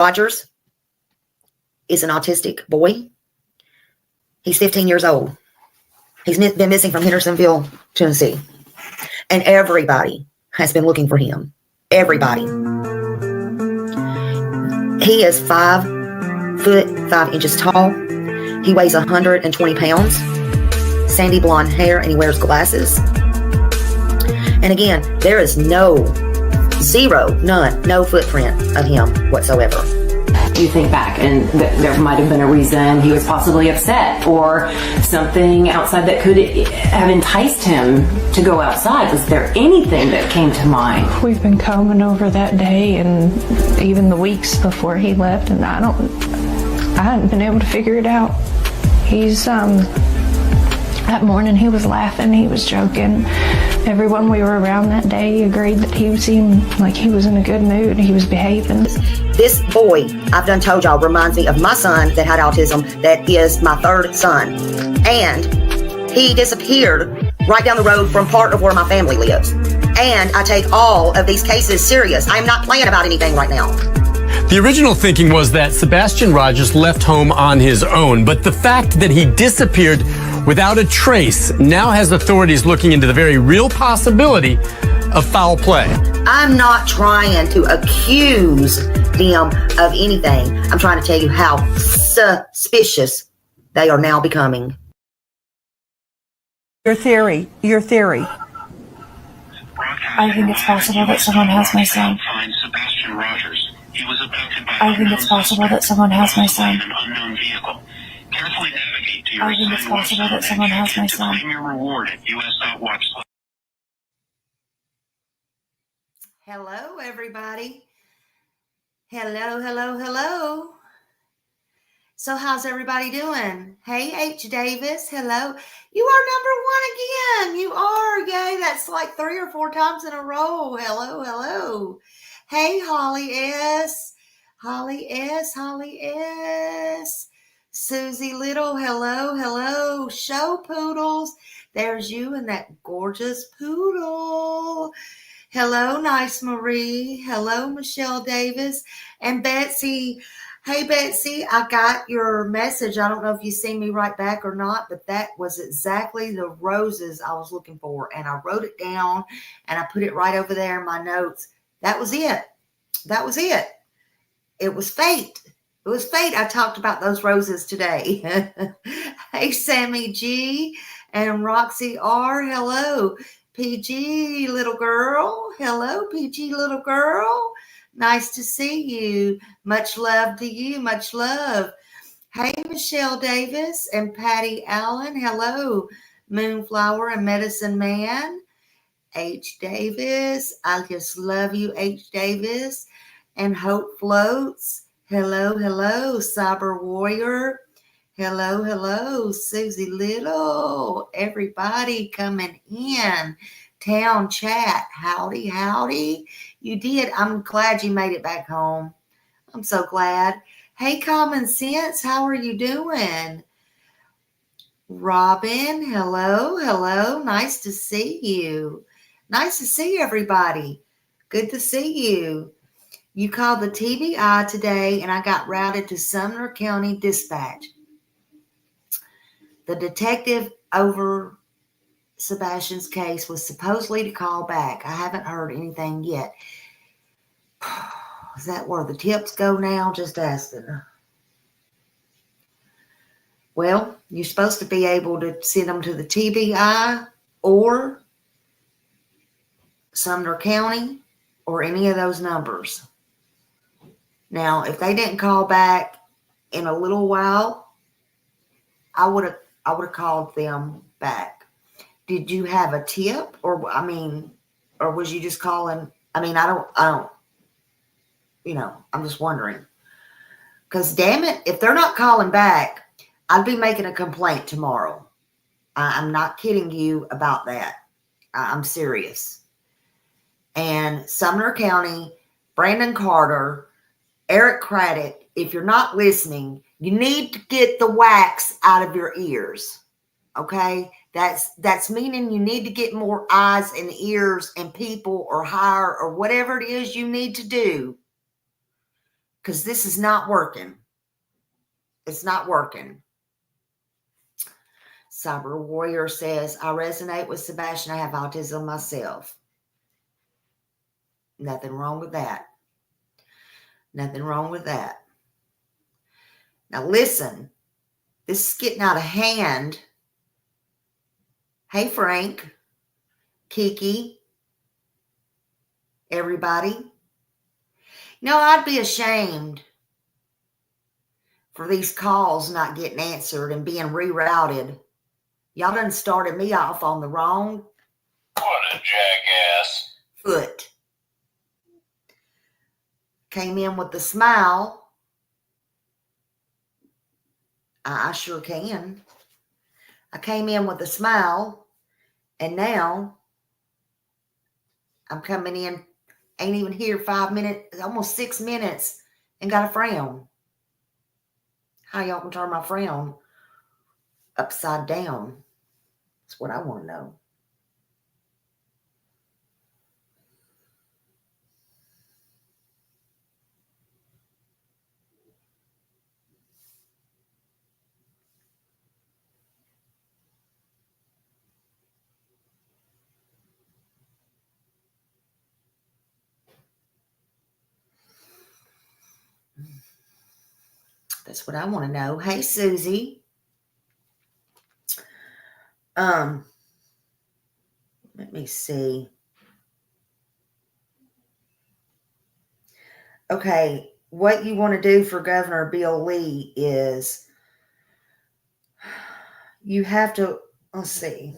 Rogers is an autistic boy. He's 15 years old. He's been missing from Hendersonville, Tennessee. And everybody has been looking for him. Everybody. He is 5 foot 5 inches tall. He weighs 120 pounds. Sandy blonde hair, and he wears glasses. And again, there is no footprint of him whatsoever. You think back, and there might have been a reason he was possibly upset, or something outside that could have enticed him to go outside. Was there anything that came to mind? We've been combing over that day and even the weeks before he left, and I hadn't been able to figure it out. That morning he was laughing, he was joking. Everyone we were around that day agreed that he seemed like he was in a good mood. He was behaving. This boy, I've done told y'all, reminds me of my son that had autism, that is my third son. And he disappeared right down the road from part of where my family lives. And I take all of these cases serious. I'm not playing about anything right now. The original thinking was that Sebastian Rogers left home on his own, but the fact that he disappeared without a trace now has authorities looking into the very real possibility of foul play. I'm not trying to accuse them of anything. I'm trying to tell you how suspicious they are now becoming. Your theory. I think it's possible that someone has my son. I think it's possible that someone has my son. I think it's possible that someone has my son. Hello, everybody. Hello. So how's everybody doing? Hey, H. Davis. Hello. You are number 1 again. You are. Yay. That's like 3 or 4 times in a row. Hello. Hey, Holly S. Susie Little. Hello. Show Poodles. There's you and that gorgeous poodle. Hello, Nice Marie. Hello, Michelle Davis. And Betsy. Hey, Betsy, I got your message. I don't know if you see me right back or not, but that was exactly the roses I was looking for. And I wrote it down, and I put it right over there in my notes. That was it. It was fate. I talked about those roses today. Hey, Sammy G and Roxy R. Hello. PG little girl. Hello, PG little girl. Nice to see you. Much love to you. Much love. Hey, Michelle Davis and Patty Allen. Hello, Moonflower and Medicine Man. H. Davis. I just love you, H. Davis. And Hope Floats. Hello. Cyber Warrior. Hello. Susie Little. Everybody coming in. Town chat. Howdy. You did. I'm glad you made it back home. I'm so glad. Hey, Common Sense. How are you doing? Robin. Hello. Nice to see you. Nice to see everybody. Good to see you. You called the TBI today, and I got routed to Sumner County Dispatch. The detective over Sebastian's case was supposedly to call back. I haven't heard anything yet. Is that where the tips go now? Just asking. Well, you're supposed to be able to send them to the TBI or Sumner County or any of those numbers. Now, if they didn't call back in a little while, I would have called them back. Did you have a tip, or was you just calling? I don't. I'm just wondering. Because damn it, if they're not calling back, I'd be making a complaint tomorrow. I'm not kidding you about that. I'm serious. And Sumner County, Brandon Carter, Eric Craddock, if you're not listening, you need to get the wax out of your ears. Okay? That's meaning you need to get more eyes and ears and people or hire or whatever it is you need to do because this is not working. It's not working. Cyber Warrior says, I resonate with Sebastian. I have autism myself. Nothing wrong with that. Nothing wrong with that. Now listen, this is getting out of hand. Hey, Frank, Kiki, everybody. I'd be ashamed for these calls not getting answered and being rerouted. Y'all done started me off on the wrong What a jackass. foot. Came in with a smile. I sure can. I came in with a smile, and now I'm coming in, ain't even here 5 minutes, almost 6 minutes, and got a frown. How y'all can turn my frown upside down? That's what I want to know. That's what I want to know. Hey, Susie. Let me see. Okay, what you want to do for Governor Bill Lee is you have to, let's see.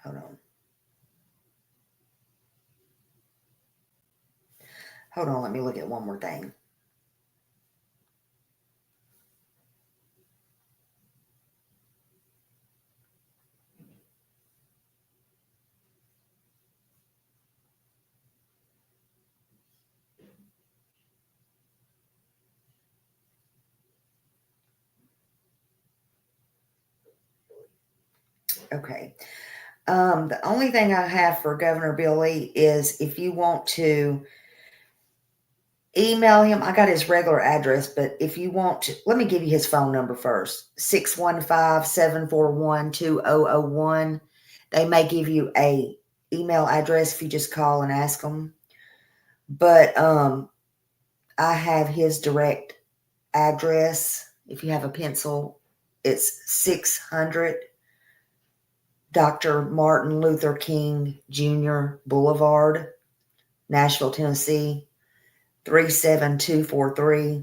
Hold on. Hold on, let me look at one more thing. Okay. The only thing I have for Governor Bill Lee is if you want to email him, I got his regular address, but if you want to, let me give you his phone number first, 615-741-2001. They may give you a email address if you just call and ask them. But I have his direct address. If you have a pencil, it's 600 Dr. Martin Luther King Jr. Boulevard, Nashville, Tennessee, 37243.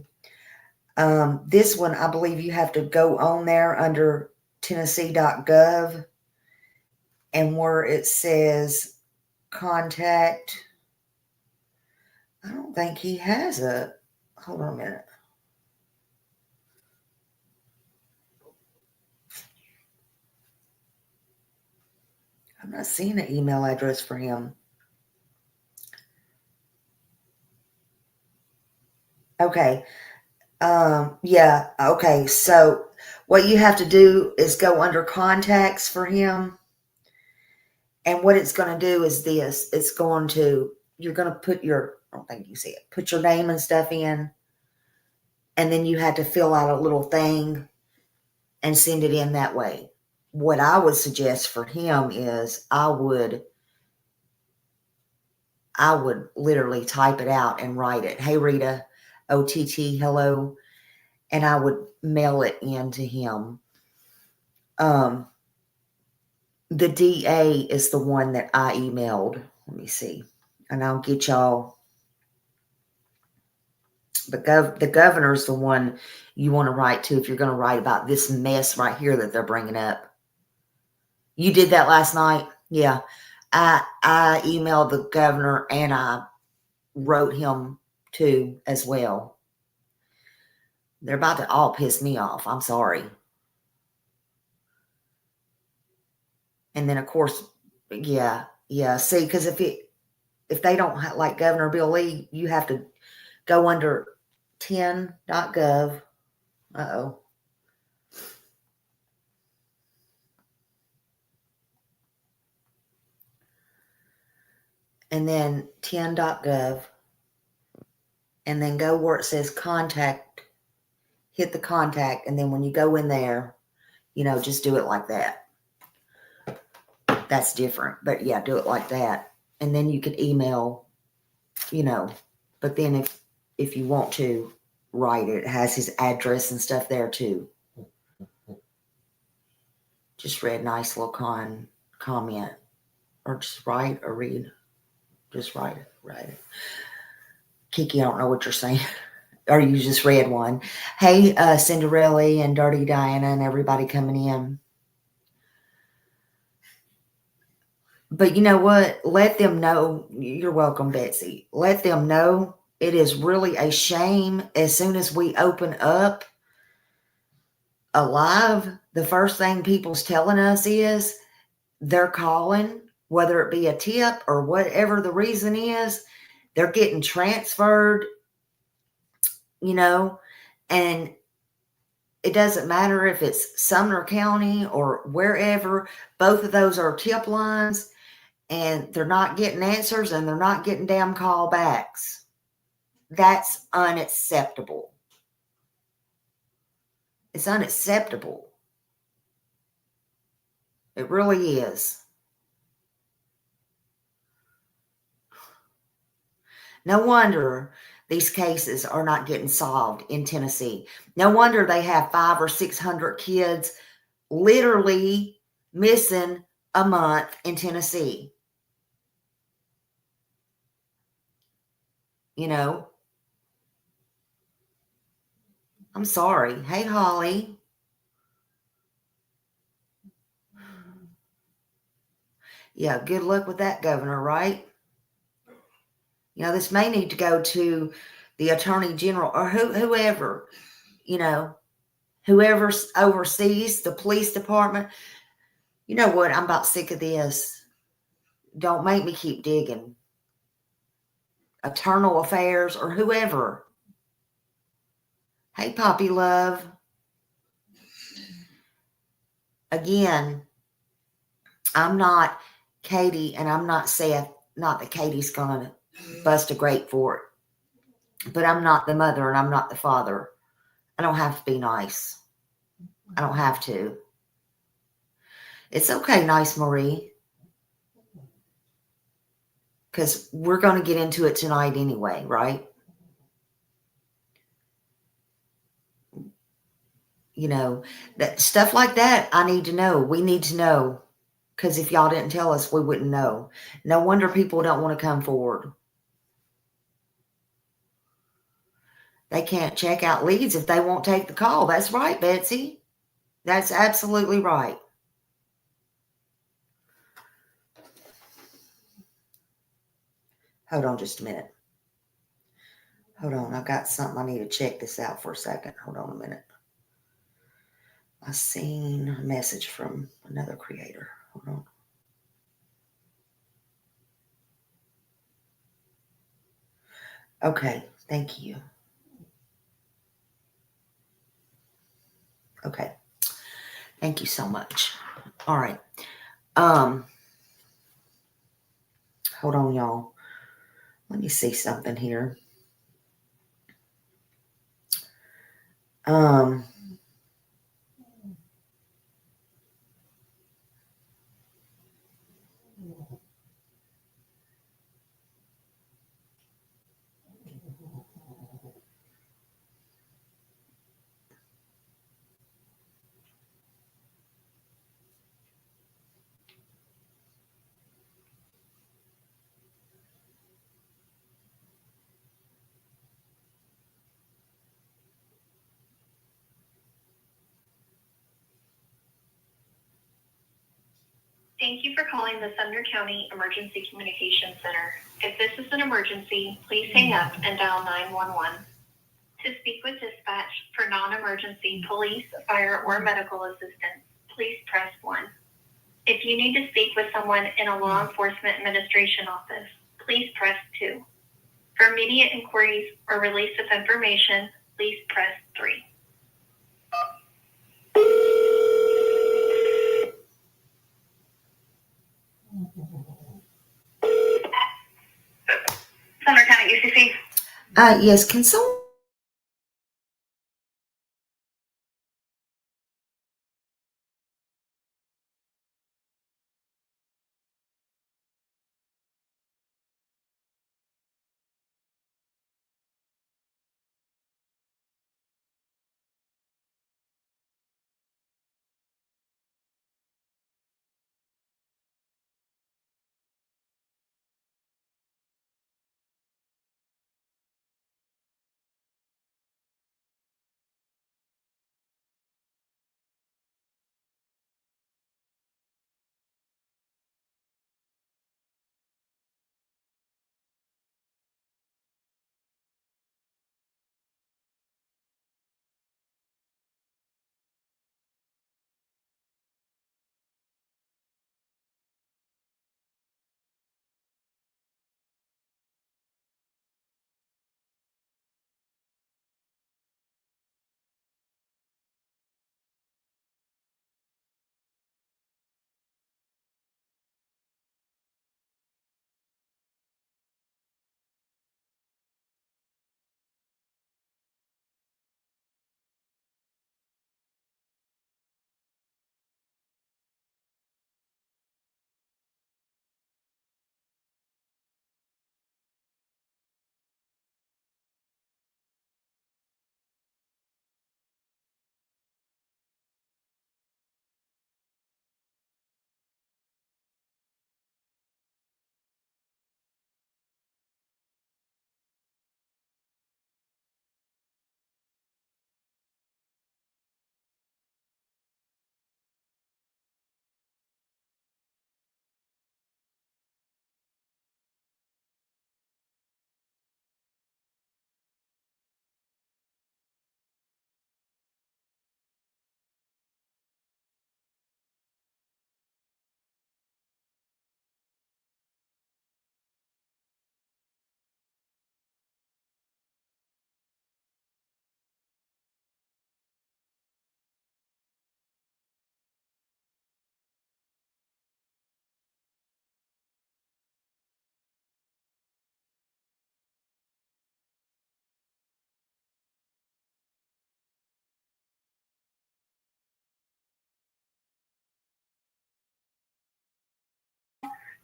This one, I believe you have to go on there under Tennessee.gov, and where it says contact, I don't think he has a, hold on a minute. I'm not seeing an email address for him. Okay. Yeah. Okay. So what you have to do is go under contacts for him. And what it's going to do is this. It's going to, you're going to put your, I don't think you see it, put your name and stuff in. And then you had to fill out a little thing and send it in that way. What I would suggest for him is I would literally type it out and write it. Hey, Rita, OTT, hello. And I would mail it in to him. The DA is the one that I emailed. Let me see. And I'll get y'all. The governor's the one you want to write to if you're going to write about this mess right here that they're bringing up. You did that last night? Yeah. I emailed the governor and I wrote him too as well. They're about to all piss me off. I'm sorry. And then, of course, yeah. See, because if they don't have, like Governor Bill Lee, you have to go under 10.gov. and then 10.gov, and then go where it says contact, hit the contact, and then when you go in there, just do it like that. That's different, but yeah, do it like that. And then you could email, but then if you want to write it, it has his address and stuff there too. Just read nice little comment, or just write or read. Just write it. Kiki, I don't know what you're saying. Or you just read one. Hey, Cinderella and Dirty Diana and everybody coming in. But you know what? Let them know. You're welcome, Betsy. Let them know it is really a shame. As soon as we open up alive, the first thing people's telling us is they're calling, whether it be a tip or whatever the reason is, they're getting transferred, and it doesn't matter if it's Sumner County or wherever. Both of those are tip lines, and they're not getting answers, and they're not getting damn callbacks. That's unacceptable. It's unacceptable. It really is. No wonder these cases are not getting solved in Tennessee. No wonder they have 500 or 600 kids literally missing a month in Tennessee. I'm sorry. Hey, Holly. Yeah, good luck with that, Governor, right? This may need to go to the Attorney General or whoever, whoever oversees the police department. You know what? I'm about sick of this. Don't make me keep digging. Internal Affairs or whoever. Hey, Poppy Love. Again, I'm not Katie and I'm not Seth. Not that Katie's going to bust a grape for it. But I'm not the mother and I'm not the father. I don't have to be nice. I don't have to. It's okay, Nice Marie. Because we're going to get into it tonight anyway, right? That stuff like that, I need to know. We need to know. Because if y'all didn't tell us, we wouldn't know. No wonder people don't want to come forward. They can't check out leads if they won't take the call. That's right, Betsy. That's absolutely right. Hold on just a minute. Hold on. I've got something. I need to check this out for a second. Hold on a minute. I seen a message from another creator. Hold on. Okay. Thank you. Okay. Thank you so much. All right. Hold on, y'all. Let me see something here. Thank you for calling the Sumner County Emergency Communications Center. If this is an emergency, please hang up and dial 911. To speak with dispatch for non-emergency police, fire, or medical assistance, please press 1. If you need to speak with someone in a law enforcement administration office, please press 2. For immediate inquiries or release of information, please press 3. Yes, can someone?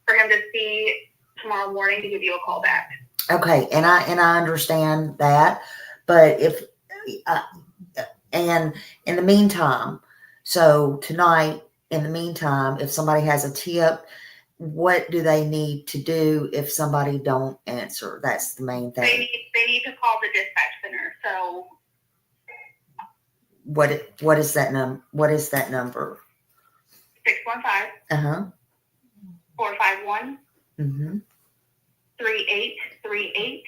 For him to see tomorrow morning to give you a call back. Okay, and I understand that, but if and in the meantime, so tonight, in the meantime, if somebody has a tip, what do they need to do if somebody don't answer? That's the main thing. They need to call the dispatch center. So What is that what is that number? 615 451 Mm-hmm. 3838,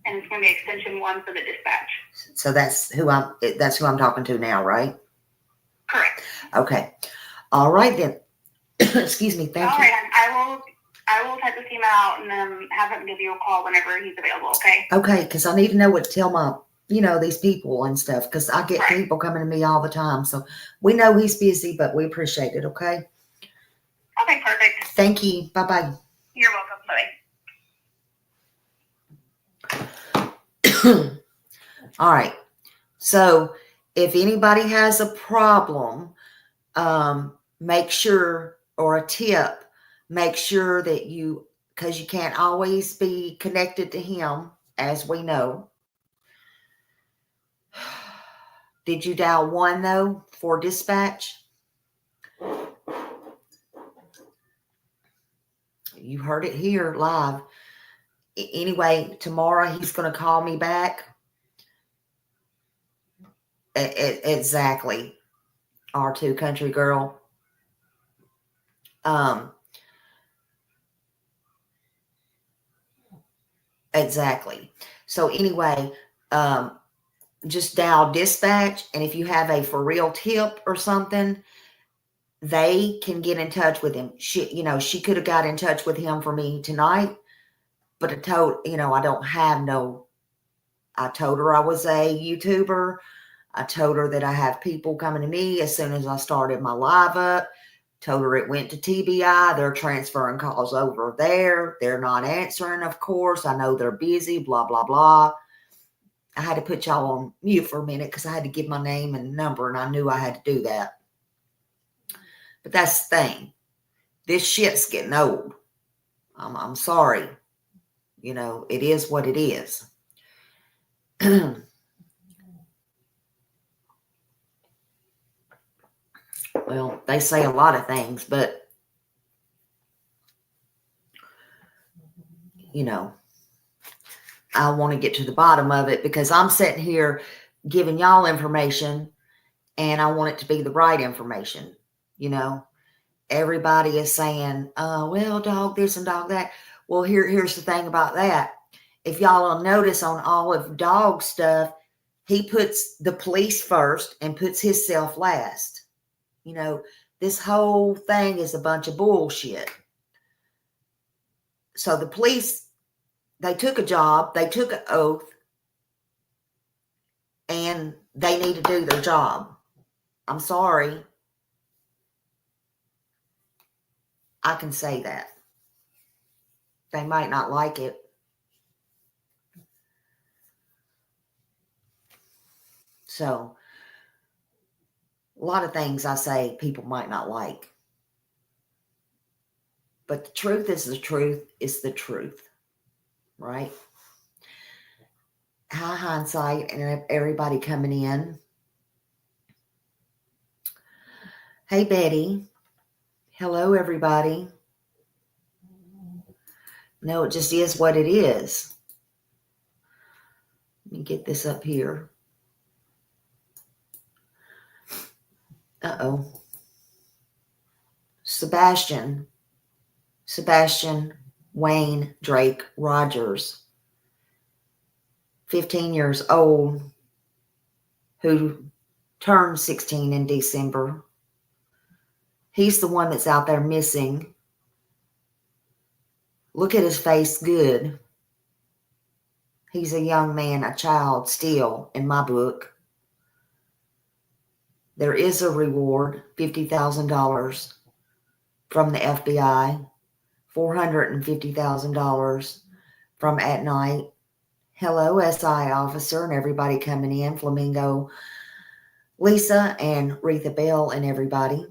and it's going to be extension 1 for the dispatch. So that's who I'm talking to now, right? Correct. Okay. All right then. Excuse me. Thank All you. right, I will type this email out and have him give you a call whenever he's available. Okay. Okay, because I need to know what to tell my, these people and stuff, because I get Right. people coming to me all the time. So we know he's busy, but we appreciate it. Okay. Okay, perfect. Thank you. Bye-bye. You're welcome. Bye. All right. So if anybody has a problem, make sure, or a tip, make sure that because you can't always be connected to him, as we know. Did you dial 1 though for dispatch? You heard it here live. Anyway, tomorrow he's going to call me back. Exactly. R2 country girl. Exactly. So anyway, just dial dispatch, and if you have a for real tip or something, they can get in touch with him. She could have got in touch with him for me tonight, but I told I told her I was a YouTuber. I told her that I have people coming to me as soon as I started my live up. Told her it went to TBI. They're transferring calls over there. They're not answering, of course. I know they're busy, blah, blah, blah. I had to put y'all on mute for a minute because I had to give my name and number, and I knew I had to do that. But that's the thing. This shit's getting old. I'm sorry. You know, it is what it is. Well, they say a lot of things, but, you know, I want to get to the bottom of it because I'm sitting here giving y'all information and I want it to be the right information. You know, everybody is saying, well, dog this and dog that. Well, here's the thing about that. If y'all will notice on all of dog stuff, he puts the police first and puts himself last. You know, this whole thing is a bunch of bullshit. So the police, they took a job, they took an oath, and they need to do their job. I'm sorry. I can say that. They might not like it. So, a lot of things I say people might not like. But the truth is the truth is the truth. Right? High hindsight and everybody coming in. Hey, Betty. Hello, everybody. No, it just is what it is. Let me get this up here. Uh-oh. Sebastian Wayne Drake Rogers, 15 years old, who turned 16 in December. He's the one that's out there missing. Look at his face good. He's a young man, a child still, in my book. There is a reward, $50,000 from the FBI, $450,000 from At Night. Hello, SI officer and everybody coming in, Flamingo, Lisa and Retha Bell and everybody.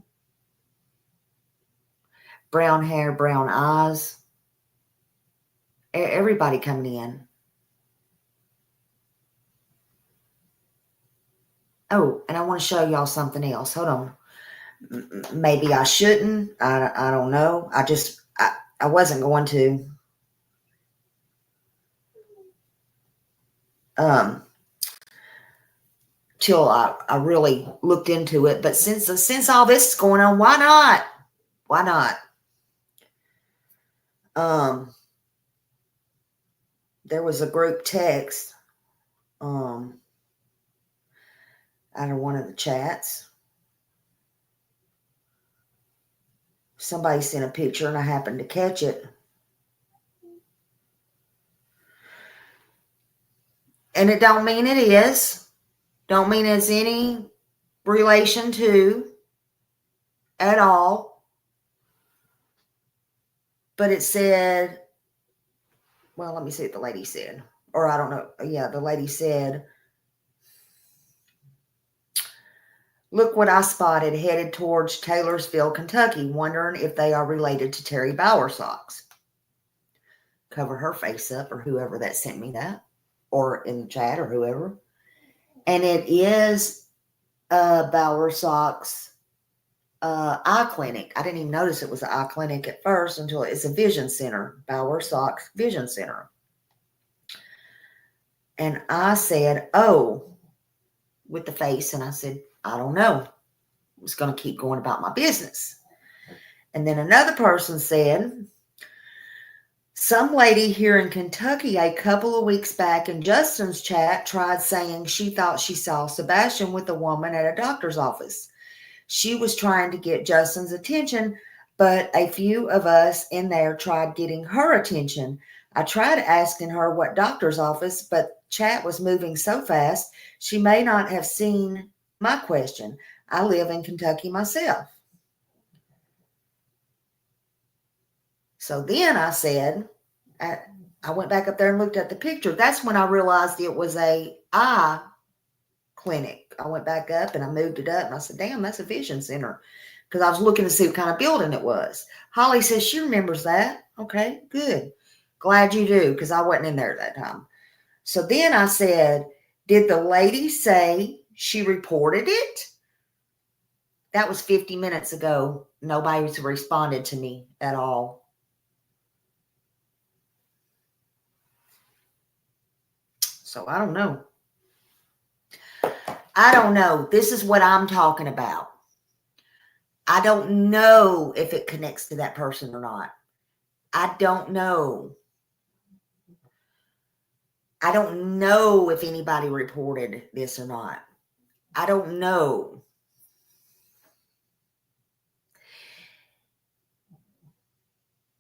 Brown hair, brown eyes. Everybody coming in. Oh, and I want to show y'all something else. Hold on. Maybe I shouldn't. I don't know. I wasn't going to. Till I really looked into it. But since all this is going on, why not? Why not? There was a group text out of one of the chats. Somebody sent a picture and I happened to catch it. And it don't mean it is. Don't mean it's any relation to at all. But it said, well, let me see what the lady said. Or I don't know. Yeah, the lady said, look what I spotted headed towards Taylorsville, Kentucky, wondering if they are related to Terry Bowersox. Cover her face up, or whoever that sent me that, or in the chat, or whoever. And it is Bowersox eye clinic. I didn't even notice it was an eye clinic at first until it's a vision center, Bowersox Vision Center. And I said, oh, with the face, and I said, I don't know. I was going to keep going about my business. And then another person said, some lady here in Kentucky a couple of weeks back in Justin's chat tried saying she thought she saw Sebastian with a woman at a doctor's office. She was trying to get Justin's attention, but a few of us in there tried getting her attention. I tried asking her what doctor's office, but chat was moving so fast, she may not have seen my question. I live in Kentucky myself. So then I said, I went back up there and looked at the picture. That's when I realized it was a eye clinic. I went back up and I moved it up and I said, damn, that's a vision center. Because I was looking to see what kind of building it was. Holly says she remembers that. Okay, good. Glad you do, because I wasn't in there that time. So then I said, did the lady say she reported it? That was 50 minutes ago. Nobody's responded to me at all. So I don't know. I don't know. This is what I'm talking about. I don't know if it connects to that person or not. I don't know. I don't know if anybody reported this or not. I don't know.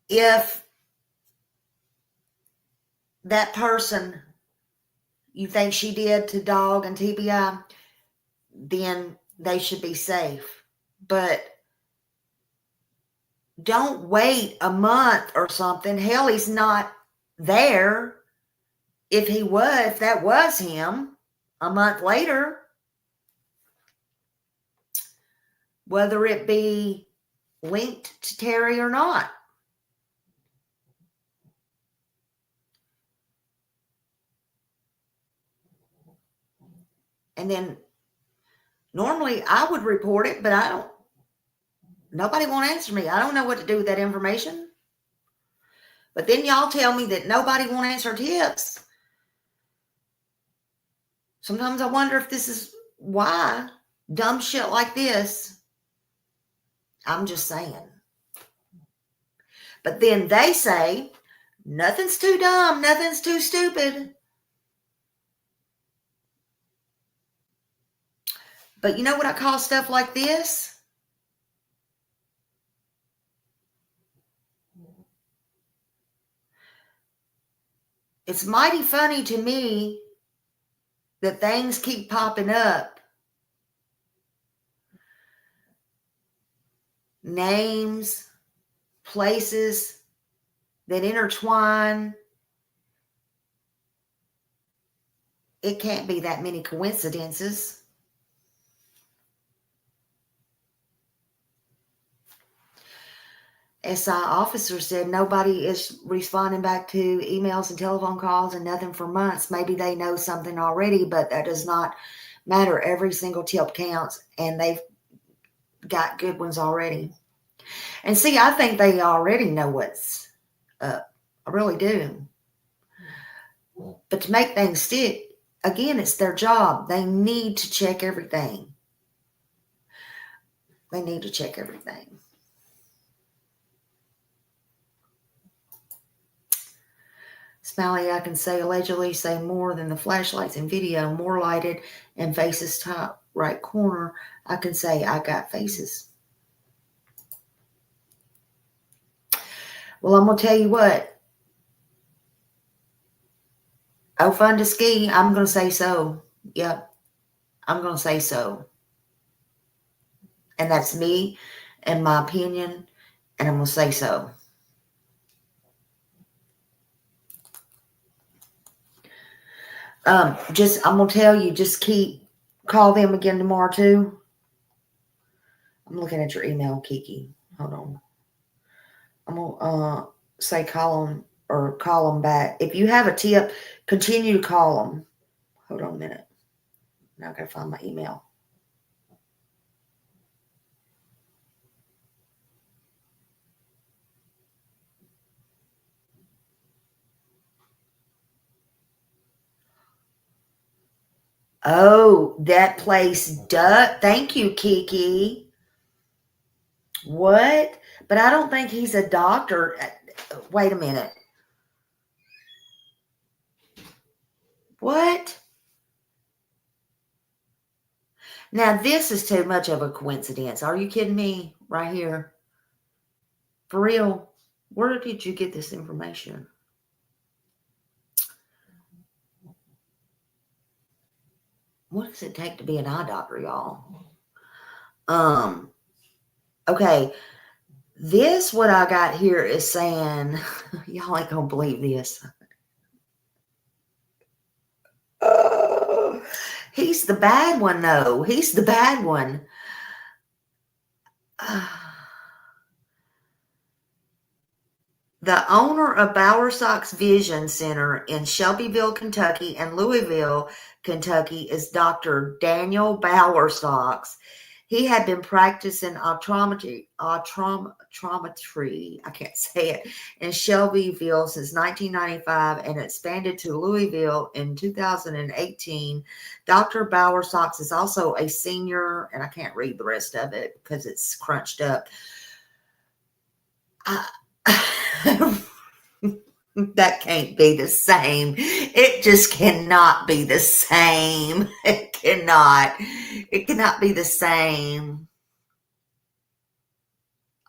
If that person you think she did to dog and TBI, then they should be safe. But don't wait a month or something. Hell, he's not there. If that was him, a month later, whether it be linked to Terry or not. And then normally I would report it, but nobody won't answer me. I don't know what to do with that information. But then y'all tell me that nobody won't answer tips. Sometimes I wonder if this is why dumb shit like this. I'm just saying. But then they say, nothing's too dumb, nothing's too stupid. But you know what I call stuff like this? It's mighty funny to me that things keep popping up. Names, places that intertwine. It can't be that many coincidences. SI officer said nobody is responding back to emails and telephone calls and nothing for months. Maybe they know something already, but that does not matter. Every single tip counts, and they've got good ones already. And see, I think they already know what's up. I really do. But to make things stick, again, it's their job. They need to check everything. They need to check everything. Smiley, I can say allegedly say more than the flashlights in video, more lighted and faces top right corner. I can say I got faces. Well, I'm going to tell you what. Oh, fun to ski. I'm going to say so. Yep. I'm going to say so. And that's me and my opinion. And I'm going to say so. I'm going to tell you, just call them again tomorrow too. I'm looking at your email, Kiki. Hold on. I'm going to say call them back. If you have a tip, continue to call them. Hold on a minute. Now I got to find my email. Oh, that place does. Thank you, Kiki. What? But I don't think he's a doctor. Wait a minute. What? Now, this is too much of a coincidence. Are you kidding me? Right here. For real? Where did you get this information? What does it take to be an eye doctor, y'all? Okay. This, what I got here is saying, y'all ain't gonna believe this. He's the bad one, though. He's the bad one. The owner of Bowersox Vision Center in Shelbyville, Kentucky, and Louisville, Kentucky, is Dr. Daniel Bowersox. He had been practicing optometry, I can't say it, in Shelbyville since 1995 and expanded to Louisville in 2018. Dr. Bowersox is also a senior, and I can't read the rest of it because it's crunched up. That can't be the same. It just cannot be the same. It cannot be the same.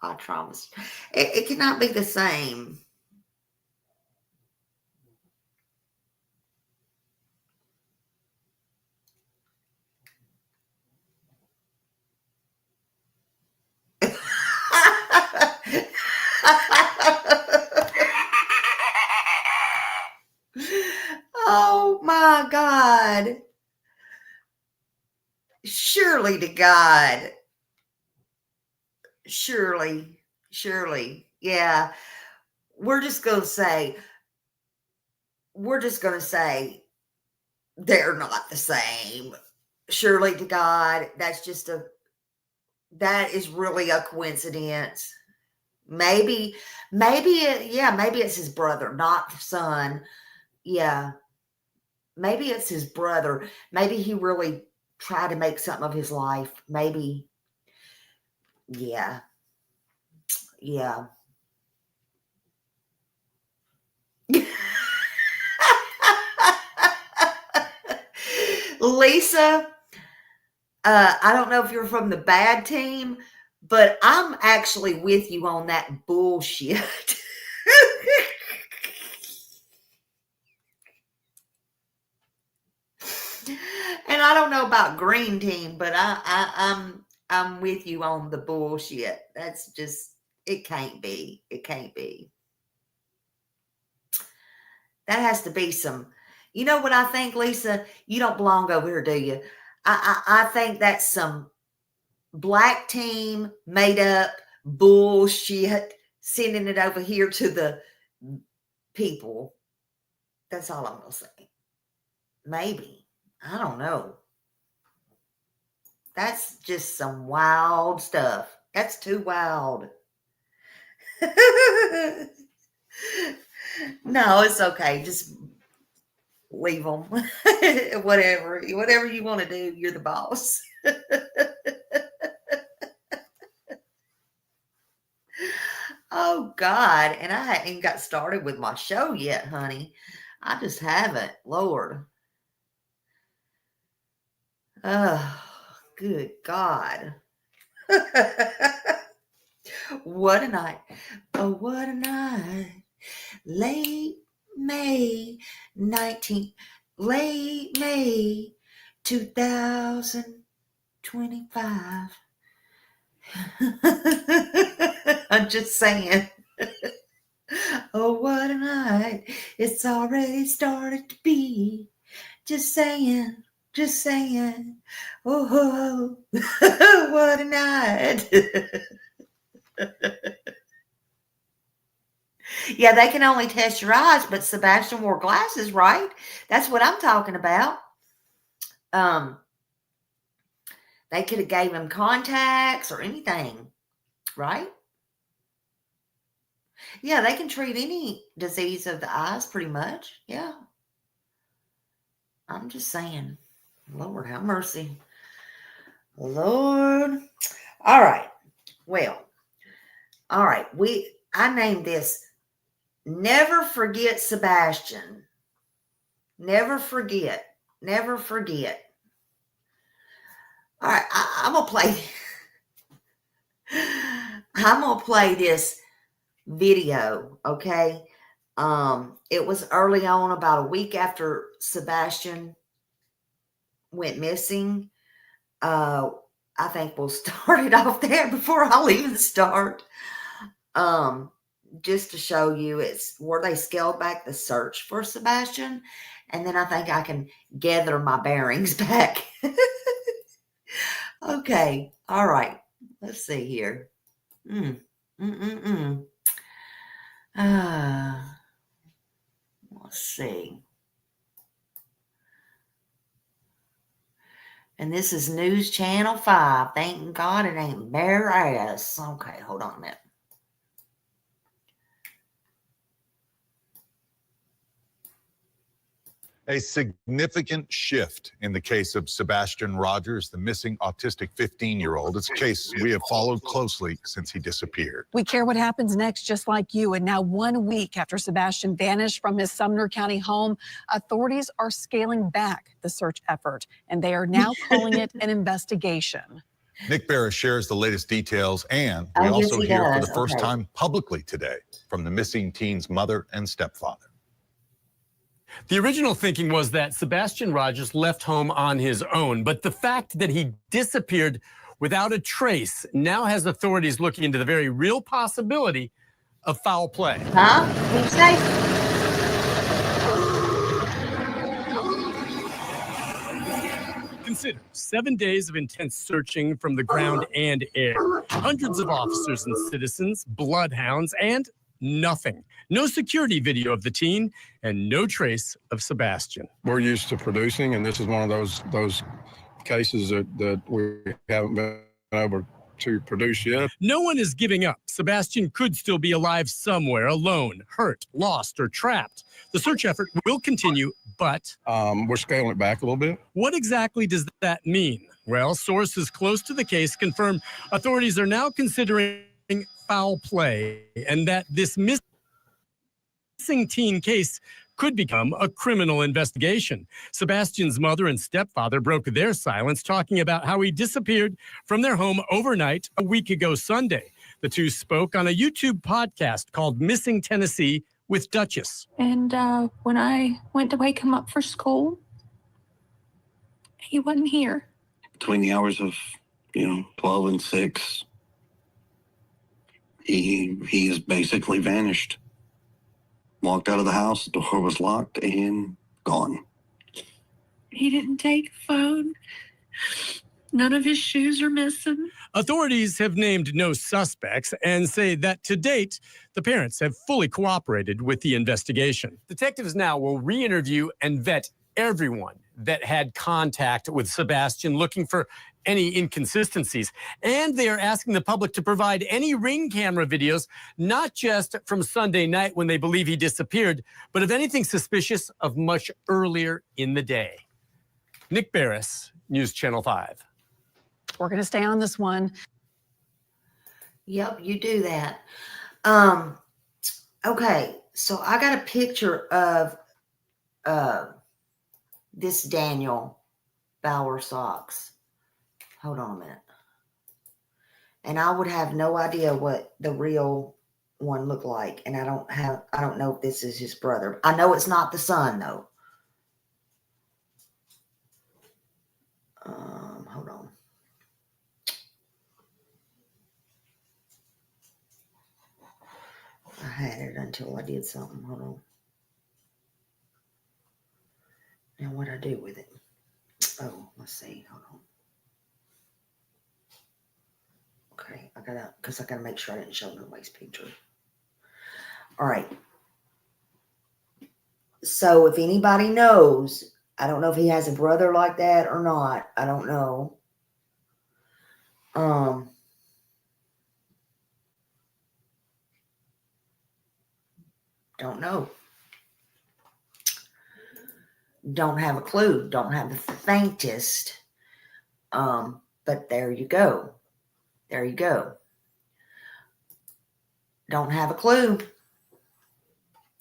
I promise. It cannot be the same. Oh my God. Surely to God. Surely. Yeah. We're just going to say they're not the same. Surely to God. That is really a coincidence. Maybe it's his brother, not son. Yeah. Maybe it's his brother. Maybe he really tried to make something of his life. Maybe. Yeah. Lisa, I don't know if you're from the bad team, but I'm actually with you on that bullshit. And I don't know about green team, but I'm with you on the bullshit. That's just, it can't be. That has to be some, you know what I think, Lisa? You don't belong over here, do you? I think that's some black team made up bullshit, sending it over here to the people. That's all I'm going to say. Maybe. I don't know. That's just some wild stuff. That's too wild. No, it's okay. Just leave them. Whatever you want to do, you're the boss. Oh God. And I hadn't even got started with my show yet, honey. I just haven't. Lord. Oh, good God. What a night. Oh, what a night. Late May 2025. I'm just saying. Oh, what a night. It's already started to be. Just saying. Oh, what a night. Yeah, they can only test your eyes, but Sebastian wore glasses, right? That's what I'm talking about. They could have gave him contacts or anything, right? Yeah, they can treat any disease of the eyes pretty much. Yeah. I'm just saying. Lord have mercy. Lord. All right. Well, all right. I named this Never Forget Sebastian. Never forget. All right, I'm gonna play this video, okay? It was early on, about a week after Sebastian went missing. I think we'll start it off there before I'll even start. just to show you, it's where they scaled back the search for Sebastian. And then I think I can gather my bearings back. Okay. All right. Let's see here. Let's see. And this is News Channel 5. Thank God it ain't bare ass. Okay, hold on a minute. A significant shift in the case of Sebastian Rogers, the missing autistic 15-year-old. It's a case we have followed closely since he disappeared. We care what happens next, just like you. And now 1 week after Sebastian vanished from his Sumner County home, authorities are scaling back the search effort, and they are now calling it an investigation. Nick Barris shares the latest details, and we also hear for the first time publicly today from the missing teen's mother and stepfather. The original thinking was that Sebastian Rogers left home on his own, but the fact that he disappeared without a trace now has authorities looking into the very real possibility of foul play. Huh? What you say? Consider 7 days of intense searching from the ground and air. Hundreds of officers and citizens, bloodhounds, and nothing. No security video of the teen and no trace of Sebastian. We're used to producing, and this is one of those cases that we haven't been able to produce yet. No one is giving up. Sebastian could still be alive somewhere, alone, hurt, lost, or trapped. The search effort will continue, but we're scaling it back a little bit. What exactly does that mean? Well, sources close to the case confirm authorities are now considering foul play, and that this missing teen case could become a criminal investigation. Sebastian's mother and stepfather broke their silence, talking about how he disappeared from their home overnight a week ago Sunday. The two spoke on a YouTube podcast called Missing Tennessee with Duchess. And when I went to wake him up for school, he wasn't here. Between the hours of 12 and 6, he has basically vanished. Walked out of the house, the door was locked, and gone. He didn't take a phone. None of his shoes are missing. Authorities have named no suspects and say that to date, the parents have fully cooperated with the investigation. Detectives now will re-interview and vet everyone that had contact with Sebastian, looking for any inconsistencies. And they are asking the public to provide any Ring camera videos, not just from Sunday night when they believe he disappeared, but of anything suspicious of much earlier in the day. Nick Barris, News Channel 5. We're going to stay on this one. Yep, you do that. Okay, so I got a picture of this Daniel Bauer socks. Hold on a minute. And I would have no idea what the real one looked like. And I don't know if this is his brother. I know it's not the son though. Hold on. I had it until I did something. Hold on. Now what'd I do with it? Oh, let's see. Hold on. Okay, I gotta make sure I didn't show nobody's picture. All right. So if anybody knows, I don't know if he has a brother like that or not. I don't know. Don't know. Don't have a clue. Don't have the faintest. But there you go. There you go. Don't have a clue.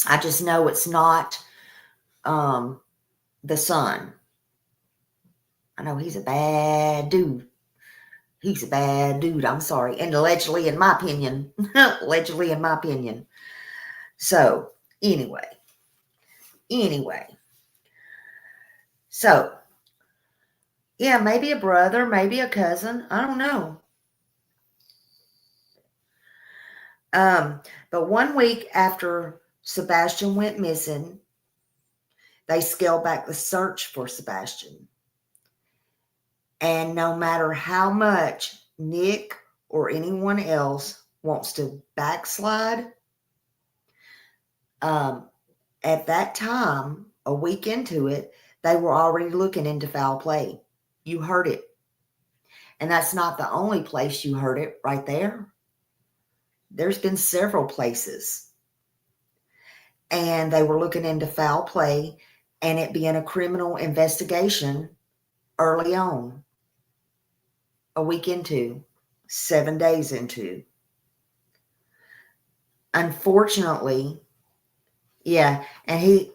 I just know it's not the son. I know he's a bad dude. He's a bad dude. I'm sorry. And allegedly, in my opinion. Allegedly, in my opinion. So, anyway. So, yeah, maybe a brother, maybe a cousin. I don't know. But 1 week after Sebastian went missing, they scaled back the search for Sebastian. And no matter how much Nick or anyone else wants to backslide, at that time, a week into it, they were already looking into foul play. You heard it. And that's not the only place you heard it right there. There's been several places. And they were looking into foul play and it being a criminal investigation early on. A week into, 7 days into. Unfortunately, yeah, and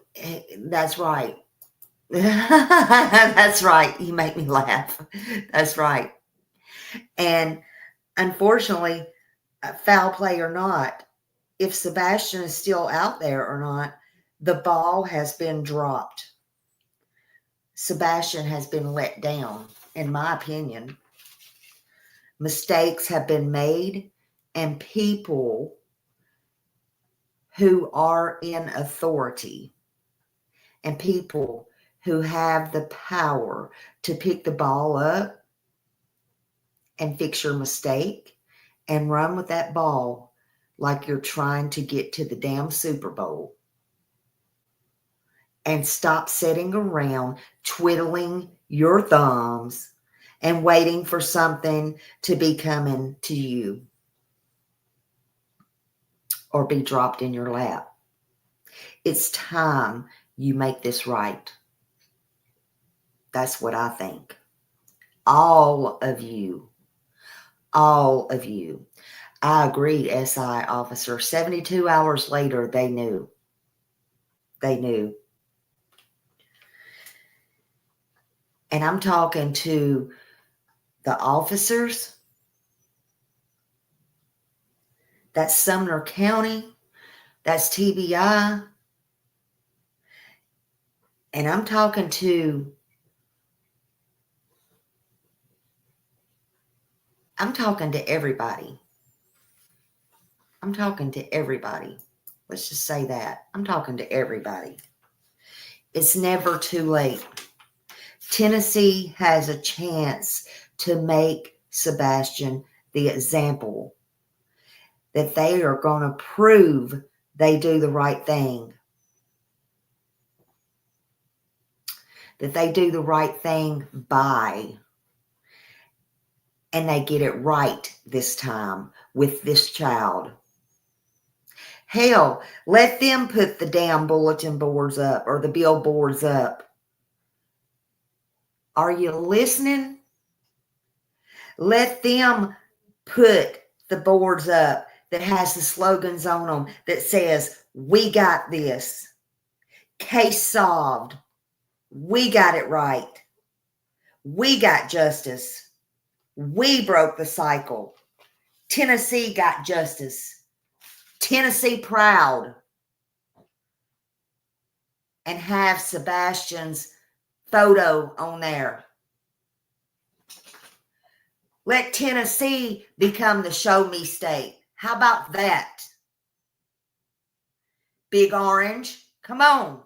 that's right. That's right. You make me laugh. That's right. And unfortunately, foul play or not, if Sebastian is still out there or not, the ball has been dropped. Sebastian has been let down, in my opinion. Mistakes have been made, and people who are in authority and people who have the power to pick the ball up and fix your mistake and run with that ball like you're trying to get to the damn Super Bowl, and stop sitting around twiddling your thumbs and waiting for something to be coming to you or be dropped in your lap. It's time you make this right. That's what I think. All of you. I agreed, SI officer. 72 hours later, they knew. They knew. And I'm talking to the officers. That's Sumner County. That's TBI. And I'm talking to everybody. I'm talking to everybody. Let's just say that. I'm talking to everybody. It's never too late. Tennessee has a chance to make Sebastian the example that they are going to prove they do the right thing. That they do the right thing by. And they get it right this time with this child. Hell, let them put the damn bulletin boards up or the billboards up. Are you listening? Let them put the boards up that has the slogans on them that says, "We got this. Case solved. We got it right. We got justice. We broke the cycle. Tennessee got justice. Tennessee proud." And have Sebastian's photo on there. Let Tennessee become the show me state. How about that? Big Orange, come on.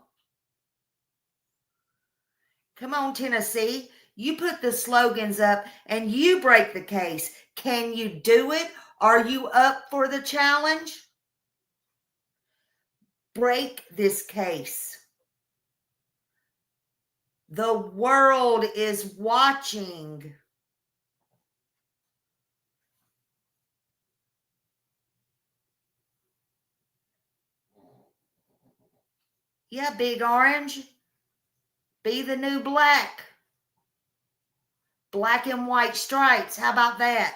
Come on, Tennessee. You put the slogans up and you break the case. Can you do it? Are you up for the challenge? Break this case. The world is watching. Yeah, Big Orange. Be the new black. Black and white stripes. How about that?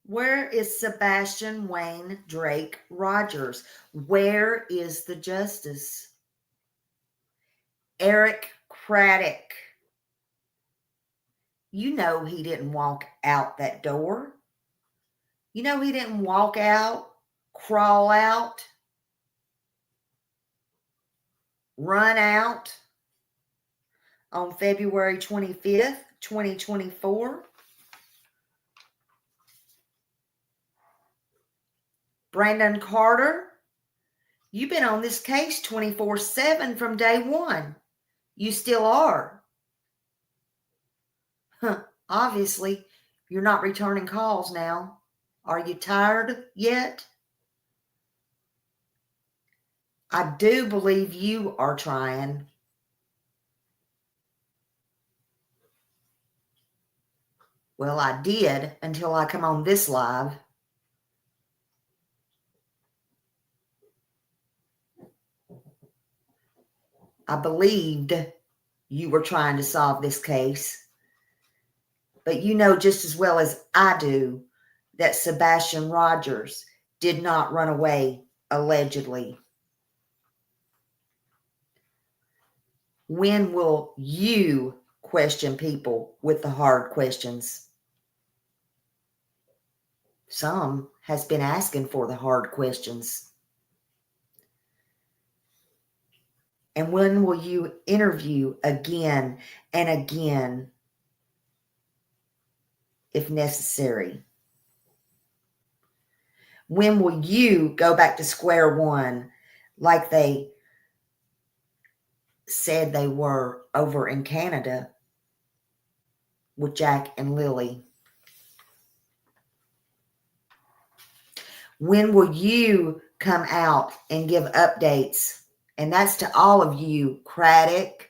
Where is Sebastian Wayne Drake Rogers? Where is the justice? Eric Craddock. You know he didn't walk out that door. You know he didn't walk out, crawl out, run out on February 25th, 2024. Brandon Carter, you've been on this case 24/7 from day one. You still are. Obviously, you're not returning calls now. Are you tired yet? I do believe you are trying. Well, I did until I come on this live. I believed you were trying to solve this case. But you know just as well as I do that Sebastian Rogers did not run away, allegedly. When will you question people with the hard questions? Some has been asking for the hard questions. And when will you interview again and again if necessary? When will you go back to square one like they said they were over in Canada with Jack and Lily? When will you come out and give updates? And that's to all of you, Craddock,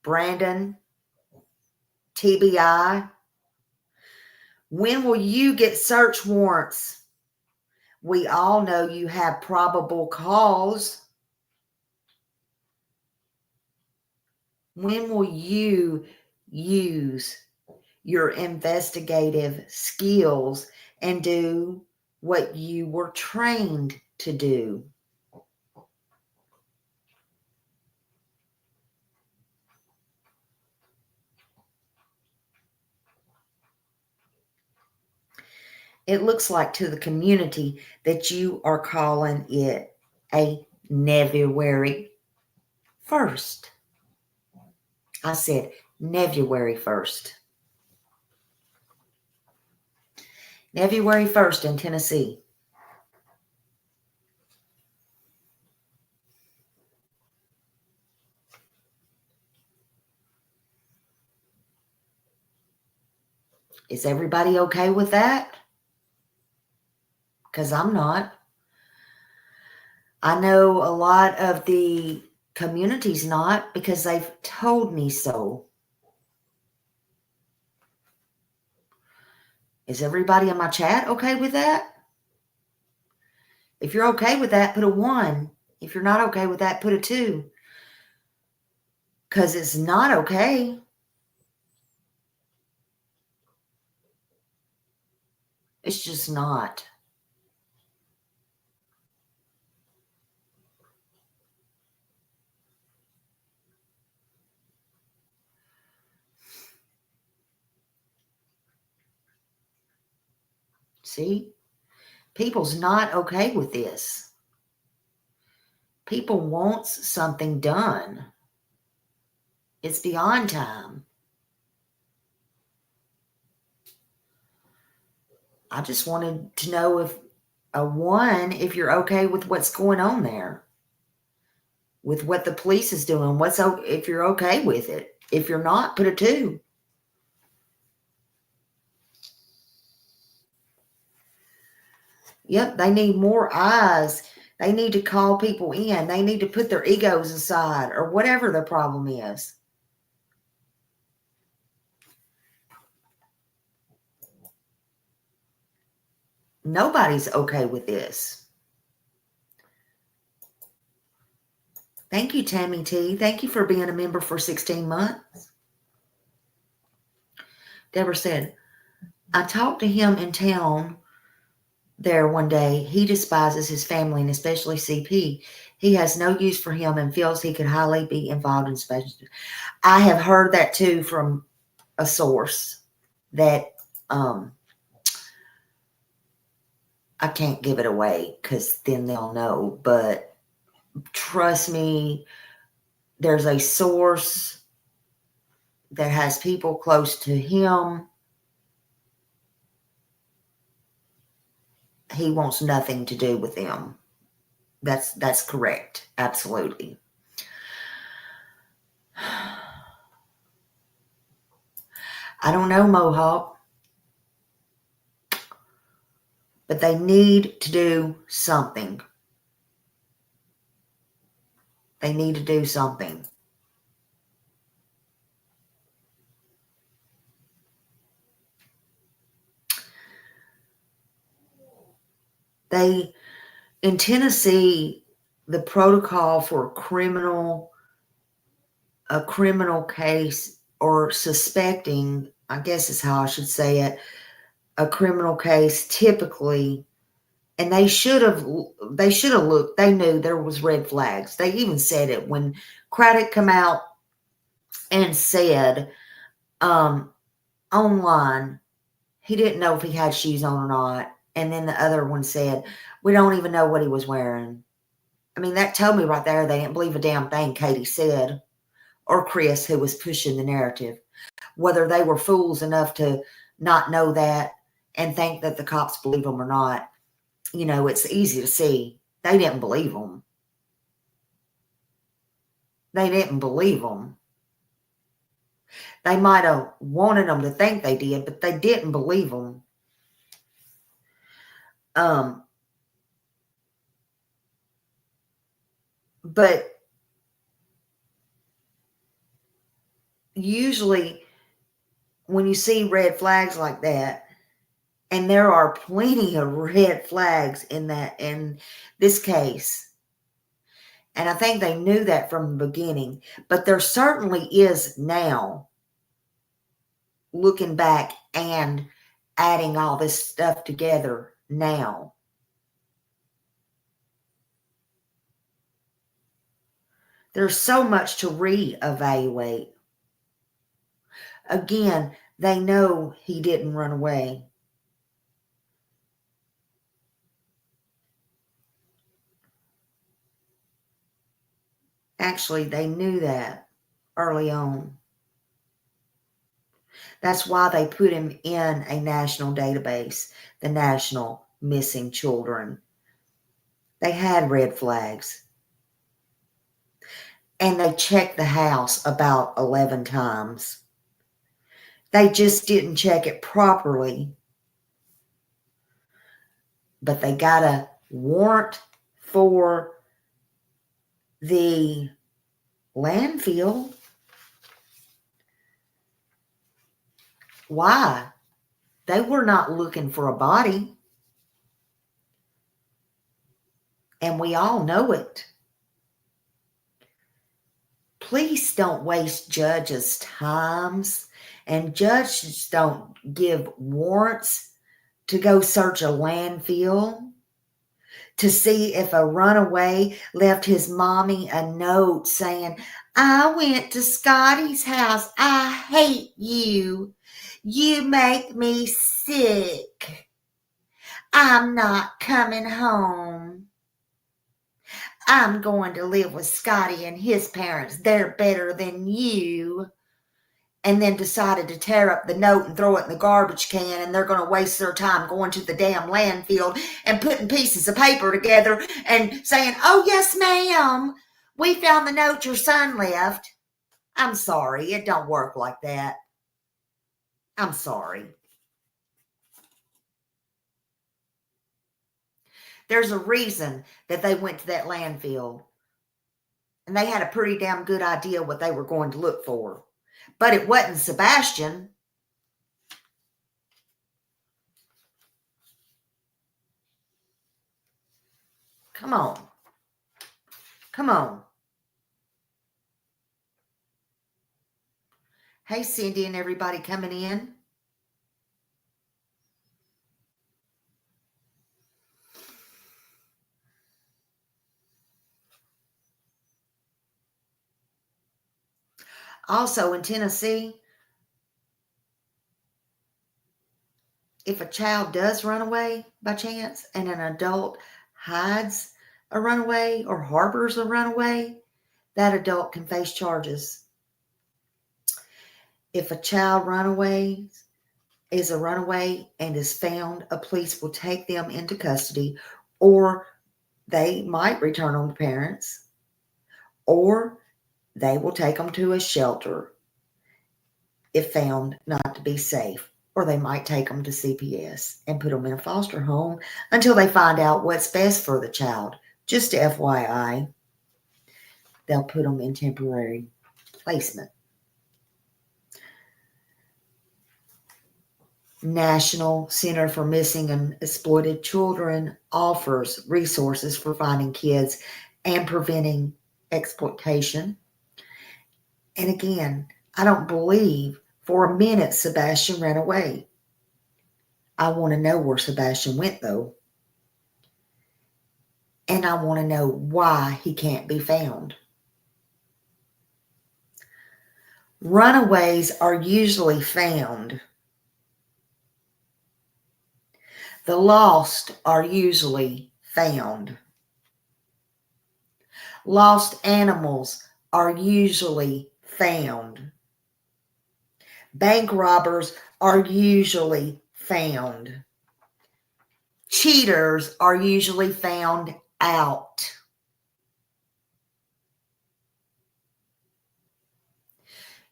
Brandon, TBI. When will you get search warrants? We all know you have probable cause. When will you use your investigative skills and do what you were trained to do? It looks like to the community that you are calling it a February 1st. I said February 1st. February 1st in Tennessee. Is everybody okay with that? Because I'm not. I know a lot of the community's not because they've told me so. Is everybody in my chat okay with that? If you're okay with that, put a 1. If you're not okay with that, put a 2. Because it's not okay. It's just not. See? People's not okay with this. People want something done. It's beyond time. I just wanted to know if a 1, if you're okay with what's going on there, with what the police is doing. If you're okay with it. If you're not, put a 2. Yep, they need more eyes. They need to call people in. They need to put their egos aside or whatever the problem is. Nobody's okay with this. Thank you, Tammy T. Thank you for being a member for 16 months. Deborah said, I talked to him in town there one day. He despises his family and especially CP. He has no use for him and feels he could highly be involved in special. I have heard that too from a source that I can't give it away because then they'll know. But trust me, there's a source that has people close to him he wants nothing to do with them. That's correct. Absolutely. I don't know, Mohawk, but they need to do something. They need to do something. In Tennessee, the protocol for a criminal case, or suspecting, I guess is how I should say it, a criminal case typically, and they should have looked, they knew there was red flags. They even said it when Craddock come out and said online he didn't know if he had shoes on or not. And then the other one said, we don't even know what he was wearing. I mean, that told me right there they didn't believe a damn thing Katie said, or Chris, who was pushing the narrative. Whether they were fools enough to not know that and think that the cops believe them or not, you know, it's easy to see. They didn't believe them. They didn't believe them. They might have wanted them to think they did, but they didn't believe them. But usually when you see red flags like that, and there are plenty of red flags in this case, and I think they knew that from the beginning, but there certainly is now, looking back and adding all this stuff together now. There's so much to reevaluate. Again, they know he didn't run away. Actually, they knew that early on. That's why they put him in a national database, the National Missing Children. They had red flags. And they checked the house about 11 times. They just didn't check it properly. But they got a warrant for the landfill. Why? They were not looking for a body. And we all know it. Please don't waste judges' times, and judges don't give warrants to go search a landfill to see if a runaway left his mommy a note saying, I went to Scotty's house. I hate you. You make me sick. I'm not coming home. I'm going to live with Scotty and his parents. They're better than you. And then decided to tear up the note and throw it in the garbage can, and they're going to waste their time going to the damn landfill and putting pieces of paper together and saying, oh, yes, ma'am, we found the note your son left. I'm sorry. It don't work like that. I'm sorry. There's a reason that they went to that landfill. And they had a pretty damn good idea what they were going to look for. But it wasn't Sebastian. Come on. Come on. Hey, Cindy and everybody coming in. Also in Tennessee, if a child does run away by chance and an adult hides a runaway or harbors a runaway, that adult can face charges. If a child runaways is a runaway and is found, police will take them into custody, or they might return them to parents, or they will take them to a shelter if found not to be safe, or they might take them to CPS and put them in a foster home until they find out what's best for the child. Just FYI, they'll put them in temporary placement. National Center for Missing and Exploited Children offers resources for finding kids and preventing exploitation. And again, I don't believe for a minute Sebastian ran away. I want to know where Sebastian went, though. And I want to know why he can't be found. Runaways are usually found. The lost are usually found. Lost animals are usually found. Bank robbers are usually found. Cheaters are usually found out.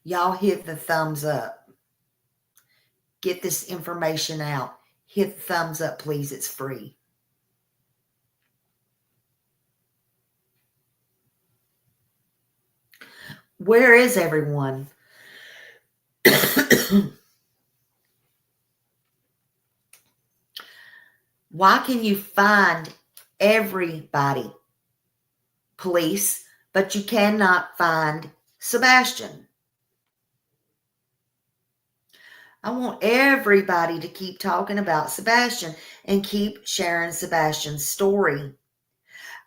Y'all hit the thumbs up. Get this information out. Hit the thumbs up, please. It's free. Where is everyone? Why can you find everybody, police, but you cannot find Sebastian? I want everybody to keep talking about Sebastian and keep sharing Sebastian's story.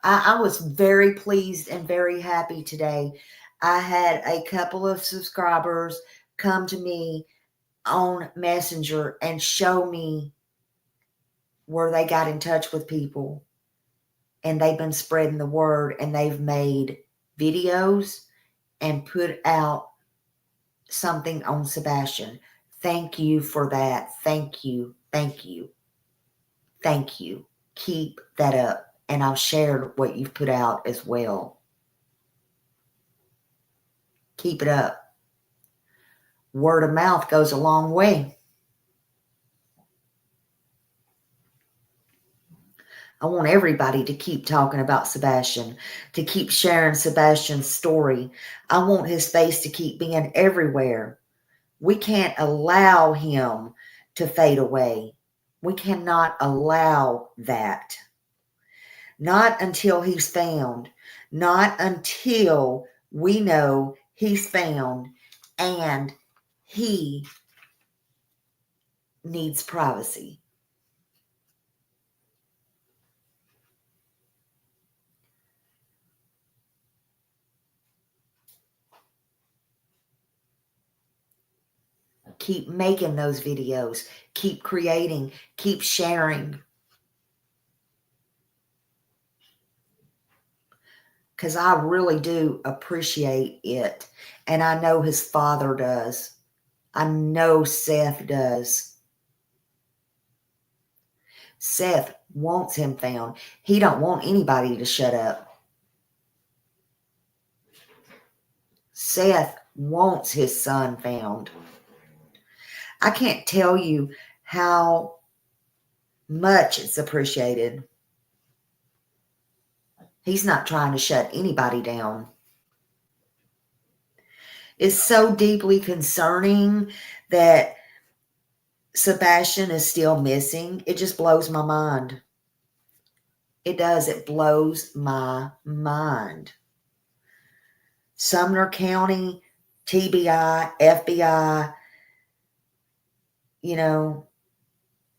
I was very pleased and very happy today. I had a couple of subscribers come to me on Messenger and show me where they got in touch with people, and they've been spreading the word, and they've made videos and put out something on Sebastian. Thank you for that. Thank you. Thank you. Thank you. Keep that up. And I'll share what you've put out as well. Keep it up. Word of mouth goes a long way. I want everybody to keep talking about Sebastian, to keep sharing Sebastian's story. I want his face to keep being everywhere. We can't allow him to fade away. We cannot allow that. Not until he's found. Not until we know he's found and he needs privacy. Keep making those videos. Keep creating. Keep sharing. Because I really do appreciate it. And I know his father does. I know Seth does. Seth wants him found. He don't want anybody to shut up. Seth wants his son found. I can't tell you how much it's appreciated. He's not trying to shut anybody down. It's so deeply concerning that Sebastian is still missing. It just blows my mind. It does. It blows my mind. Sumner County, TBI, FBI,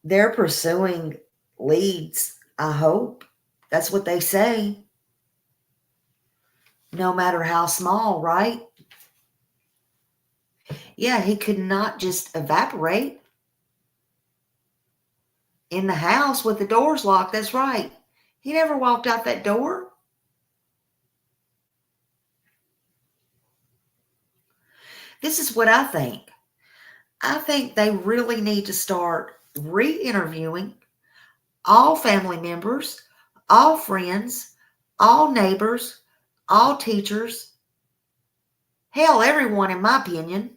they're pursuing leads, I hope. That's what they say. No matter how small, right? Yeah, he could not just evaporate in the house with the doors locked. That's right. He never walked out that door. This is what I think. I think they really need to start re-interviewing all family members, all friends, all neighbors, all teachers, hell, everyone, in my opinion.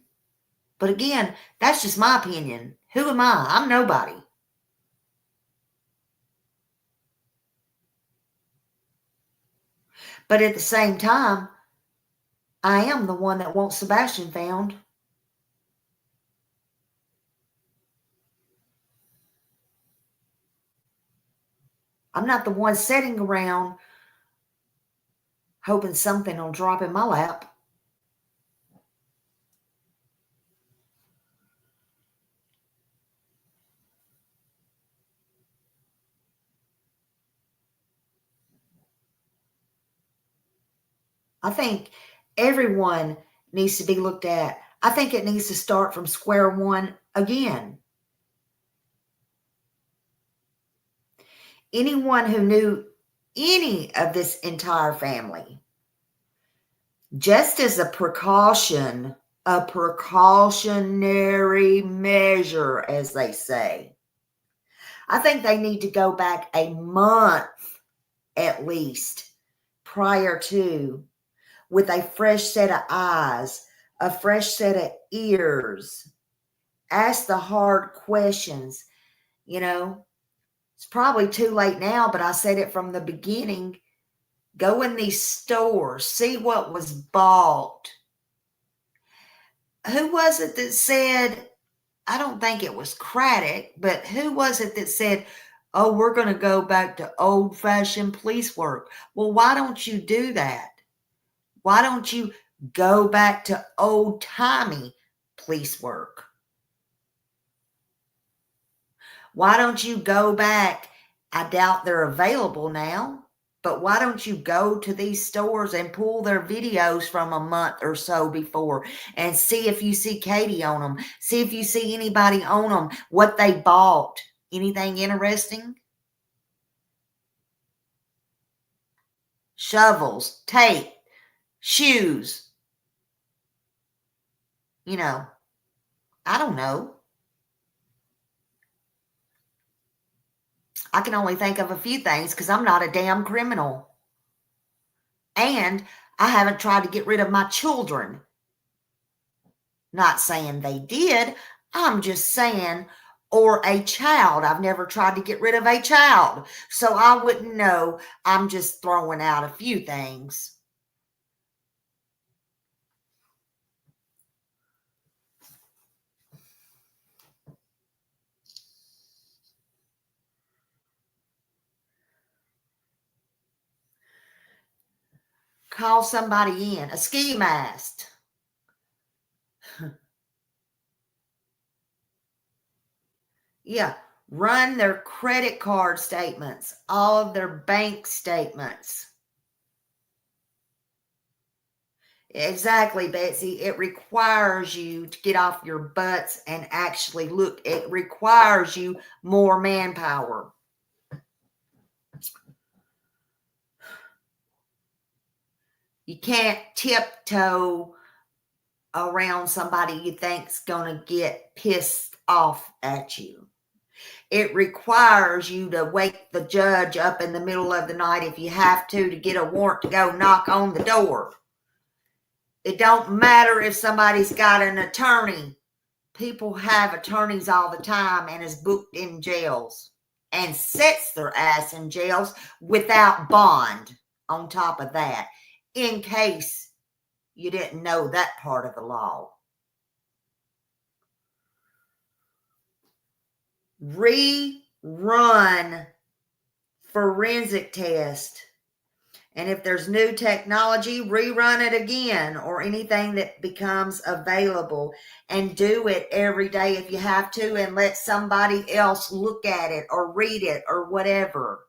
But again, that's just my opinion. Who am I? I'm nobody. But at the same time, I am the one that wants Sebastian found. I'm not the one sitting around hoping something will drop in my lap. I think everyone needs to be looked at. I think it needs to start from square one again. Anyone who knew any of this entire family, just as a precaution, a precautionary measure, as they say, I think they need to go back a month at least prior to, with a fresh set of eyes, a fresh set of ears. Ask the hard questions. You know, it's probably too late now, but I said it from the beginning. Go in these stores, see what was bought. Who was it that said, I don't think it was Craddock, but who was it that said, oh, we're going to go back to old-fashioned police work? Well, why don't you do that? Why don't you go back to old-timey police work? Why don't you go back? I doubt they're available now, but why don't you go to these stores and pull their videos from a month or so before and see if you see Katie on them, see if you see anybody on them, what they bought, anything interesting? Shovels, tape, shoes. You know, I don't know. I can only think of a few things because I'm not a damn criminal. And I haven't tried to get rid of my children. Not saying they did. I'm just saying, or a child. I've never tried to get rid of a child. So I wouldn't know. I'm just throwing out a few things. Call somebody in. A ski mask. Yeah. Run their credit card statements. All of their bank statements. Exactly, Betsy. It requires you to get off your butts and actually look. It requires you more manpower. You can't tiptoe around somebody you think's going to get pissed off at you. It requires you to wake the judge up in the middle of the night if you have to get a warrant to go knock on the door. It don't matter if somebody's got an attorney. People have attorneys all the time and is booked in jails and sets their ass in jails without bond on top of that, in case you didn't know that part of the law. Rerun forensic test. And if there's new technology, rerun it again, or anything that becomes available, and do it every day if you have to, and let somebody else look at it or read it or whatever.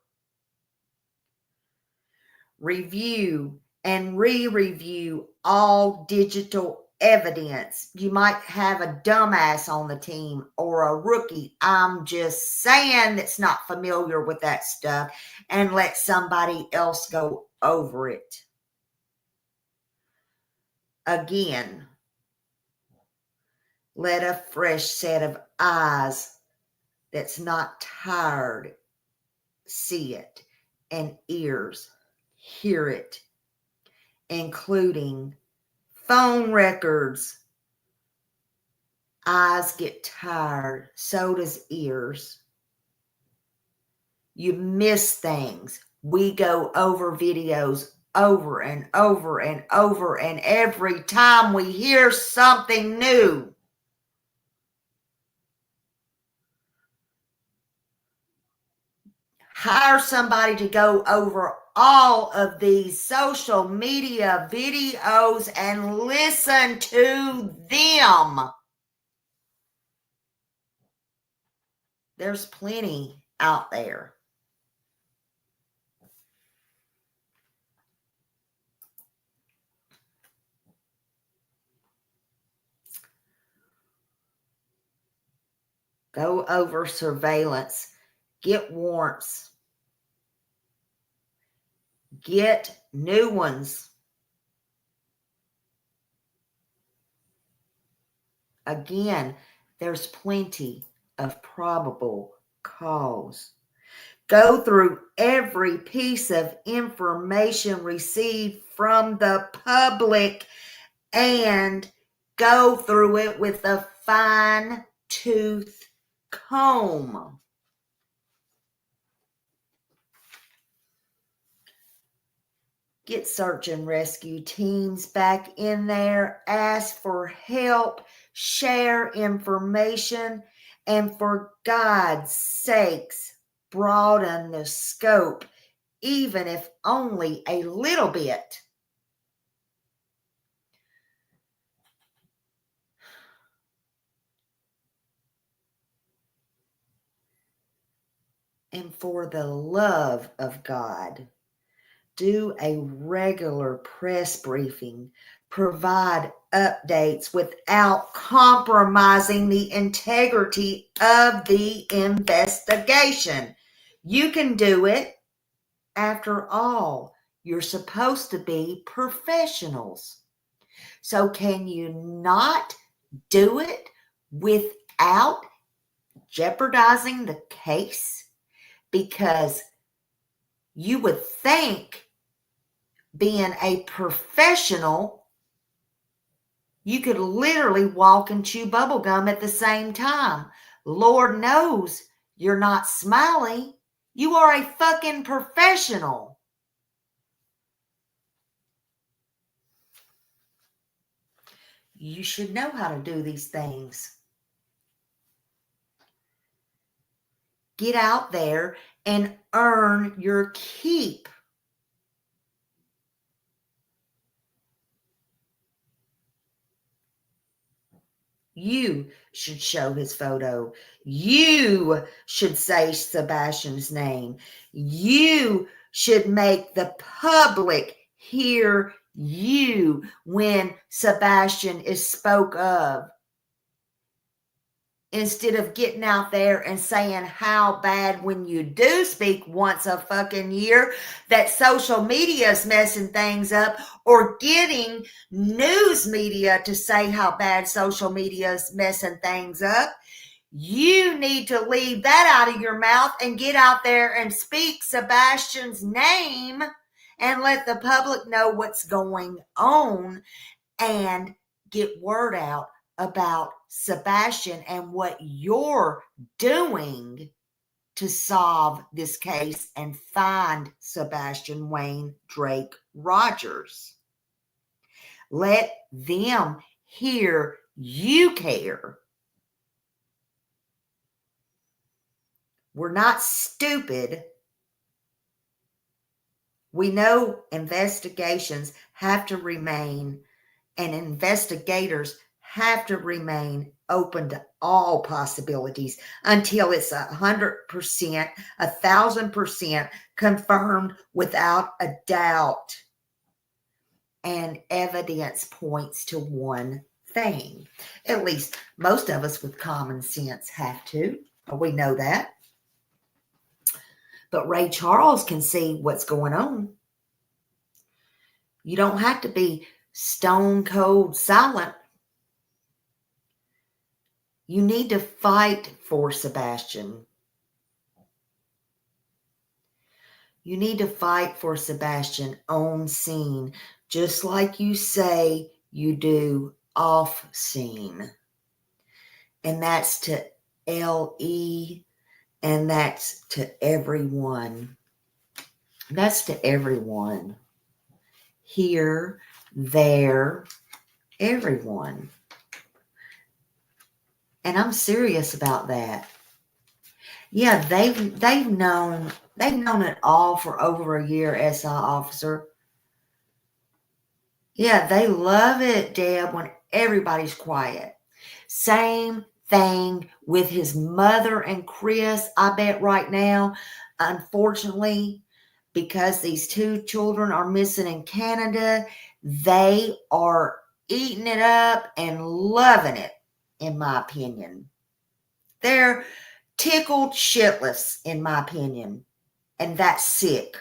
Review and re-review all digital evidence. You might have a dumbass on the team or a rookie, I'm just saying, that's not familiar with that stuff, and let somebody else go over it. Again, Let a fresh set of eyes that's not tired see it, and ears hear it, including phone records. Eyes get tired, so does ears. You miss things. We go over videos over and over and over, and every time we hear something new, hire somebody to go over all of these social media videos and listen to them. There's plenty out there. Go over surveillance. Get warrants. Get new ones. Again, there's plenty of probable cause. Go through every piece of information received from the public and go through it with a fine-tooth comb. Get search and rescue teams back in there. Ask for help. Share information. And for God's sakes, broaden the scope, even if only a little bit. And for the love of God, do a regular press briefing. Provide updates without compromising the integrity of the investigation. You can do it. After all, you're supposed to be professionals. So can you not do it without jeopardizing the case? Because you would think, being a professional, you could literally walk and chew bubble gum at the same time. Lord knows you're not smiling. You are a fucking professional. You should know how to do these things. Get out there and earn your keep. You should show his photo. You should say Sebastian's name. You should make the public hear you when Sebastian is spoke of. Instead of getting out there and saying how bad when you do speak once a fucking year that social media is messing things up, or getting news media to say how bad social media is messing things up. You need to leave that out of your mouth and get out there and speak Sebastian's name and let the public know what's going on and get word out about Sebastian and what you're doing to solve this case and find Sebastian Wayne Drake Rogers. Let them hear you care. We're not stupid. We know investigations have to remain, and investigators have to remain open to all possibilities until it's 100%, 1,000% confirmed without a doubt. And evidence points to one thing. At least most of us with common sense have to. We know that. But Ray Charles can see what's going on. You don't have to be stone cold silent. You need to fight for Sebastian. You need to fight for Sebastian on scene, just like you say you do off scene. And that's to LE, and that's to everyone. That's to everyone. Here, there, everyone. And I'm serious about that. Yeah, they've known it all for over a year, SI officer. Yeah, they love it, Deb, when everybody's quiet. Same thing with his mother and Chris. I bet right now, unfortunately, because these two children are missing in Canada, they are eating it up and loving it, in my opinion. They're tickled shitless, in my opinion. And that's sick.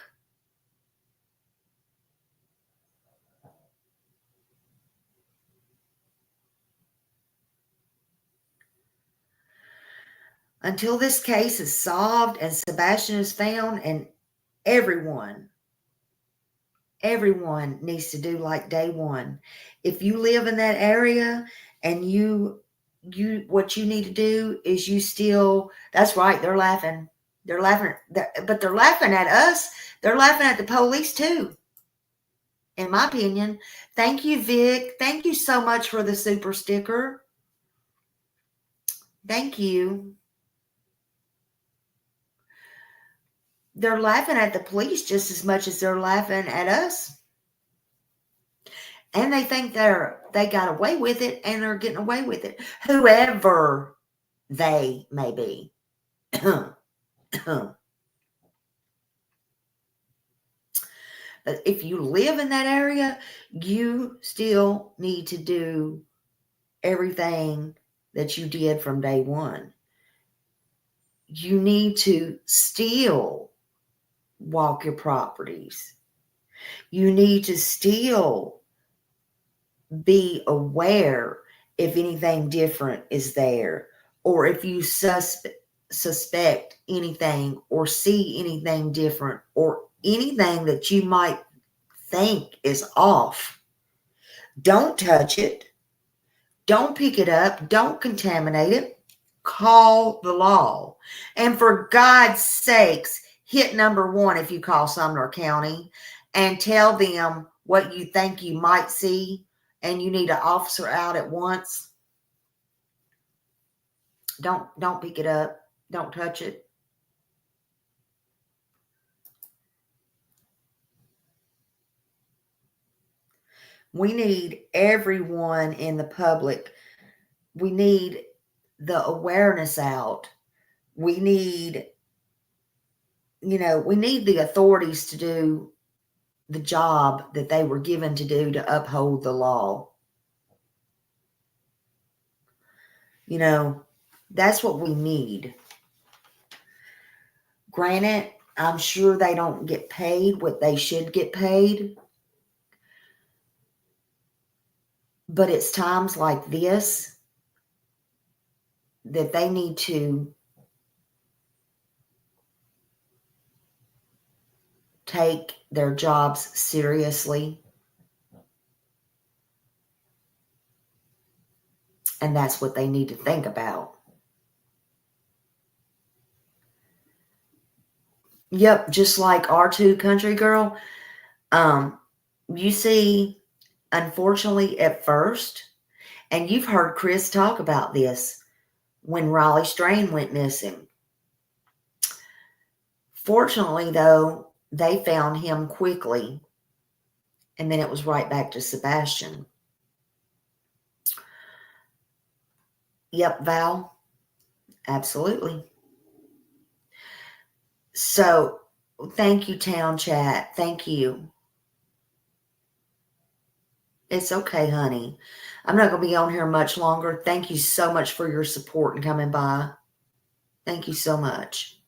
Until this case is solved and Sebastian is found, and everyone needs to do like day one. If you live in that area and you what you need to do is you still, that's right, they're laughing. They're laughing, but they're laughing at us. They're laughing at the police too, in my opinion. Thank you, Vic. Thank you so much for the super sticker. Thank you. They're laughing at the police just as much as they're laughing at us. And they think they got away with it, and they're getting away with it. Whoever they may be. But if you live in that area, you still need to do everything that you did from day one. You need to still walk your properties. You need to still be aware if anything different is there, or if you suspect anything or see anything different or anything that you might think is off. Don't touch it. Don't pick it up. Don't contaminate it. Call the law. And for God's sakes, hit number 1 if you call Sumner County and tell them what you think you might see, and you need an officer out at once. Don't pick it up. Don't touch it. We need everyone in the public. We need the awareness out. We need, we need the authorities to do the job that they were given to do, to uphold the law. That's what we need. Granted, I'm sure they don't get paid what they should get paid. But it's times like this that they need to take their jobs seriously. And that's what they need to think about. Yep, just like R2 Country Girl. You see, unfortunately, at first, and you've heard Chris talk about this when Riley Strain went missing. Fortunately, though, they found him quickly, and then it was right back to Sebastian. Yep, Val. Absolutely. So, thank you, Town Chat. Thank you. It's okay, honey. I'm not going to be on here much longer. Thank you so much for your support and coming by. Thank you so much.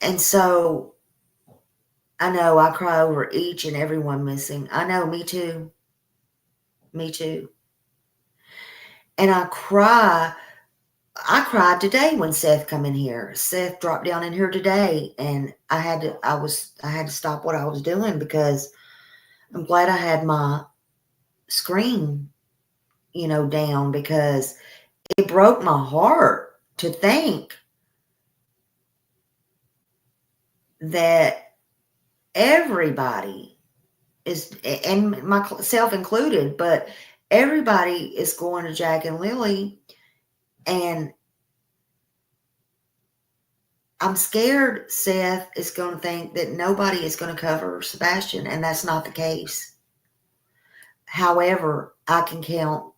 And so, I know I cry over each and every one missing. I know, me too. Me too. And I cried today when Seth come in here. Seth dropped down in here today, and I had to stop what I was doing because I'm glad I had my screen, down, because it broke my heart to think that everybody is, and myself included, but everybody is going to Jack and Lily, and I'm scared Seth is going to think that nobody is going to cover Sebastian, and that's not the case. However, I can count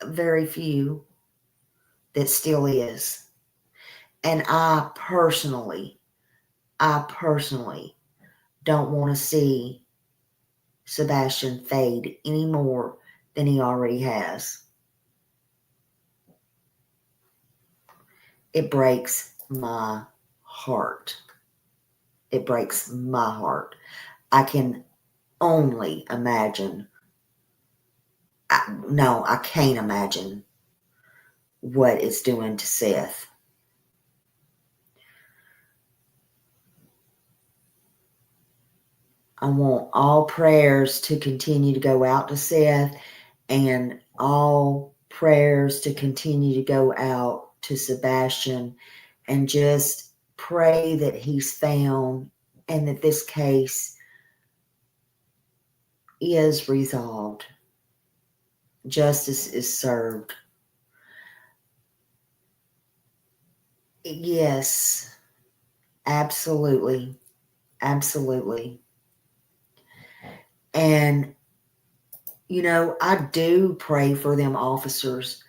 very few that still is. And I personally don't want to see Sebastian fade any more than he already has. It breaks my heart. It breaks my heart. I can only imagine. I can't imagine what it's doing to Seth. I want all prayers to continue to go out to Seth, and all prayers to continue to go out to Sebastian, and just pray that he's found and that this case is resolved. Justice is served. Yes, absolutely. Absolutely. And, I do pray for them officers.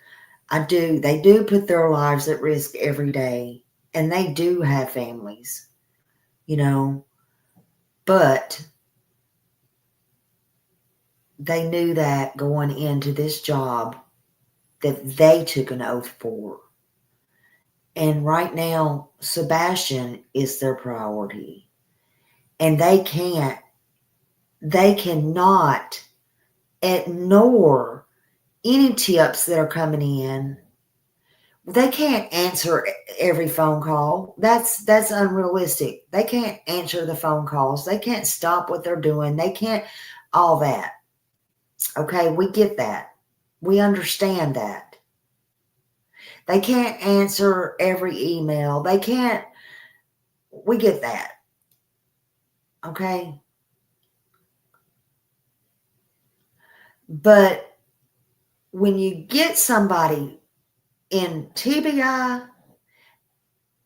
I do. They do put their lives at risk every day, and they do have families, but they knew that going into this job that they took an oath for. And right now, Sebastian is their priority. And they cannot ignore any tips that are coming in. They can't answer every phone call. That's unrealistic. They can't answer the phone calls. They can't stop what they're doing. They can't, all that. Okay, we get that. We understand that. They can't answer every email. They can't, we get that. Okay? But when you get somebody in TBI,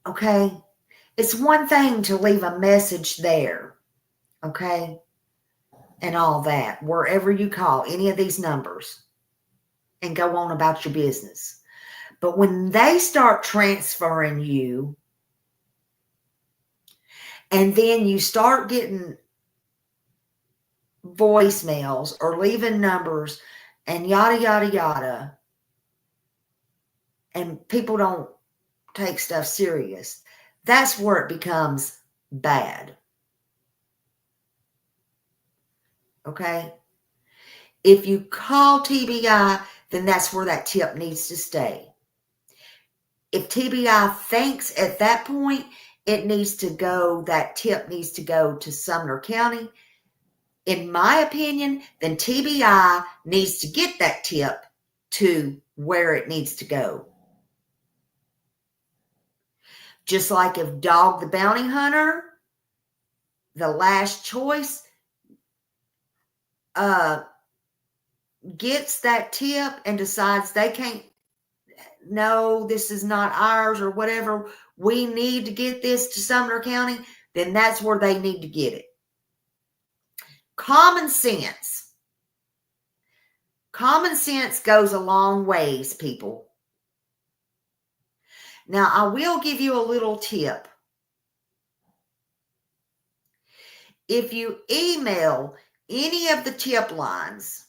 okay, it's one thing to leave a message there, okay, and all that, wherever you call any of these numbers and go on about your business. But when they start transferring you, and then you start getting voicemails or leaving numbers and yada, yada, yada, and people don't take stuff serious, that's where it becomes bad. Okay? If you call TBI, then that's where that tip needs to stay. If TBI thinks at that point that tip needs to go to Sumner County, in my opinion, then TBI needs to get that tip to where it needs to go. Just like if Dog the Bounty Hunter, the last choice, gets that tip and decides they can't, no, this is not ours or whatever, we need to get this to Sumner County, then that's where they need to get it. Common sense. Common sense goes a long ways, people. Now, I will give you a little tip. If you email any of the tip lines,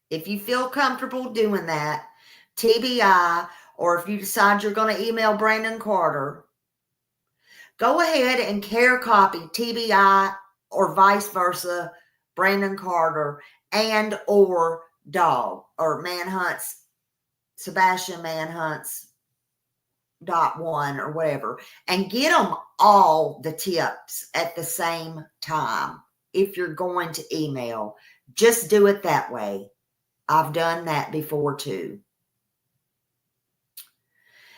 if you feel comfortable doing that, TBI, or if you decide you're going to email Brandon Carter, go ahead and care copy TBI or vice versa, Brandon Carter and or dog or manhunts, Sebastian manhunts .1 or whatever, and get them all the tips at the same time. If you're going to email, just do it that way. I've done that before too.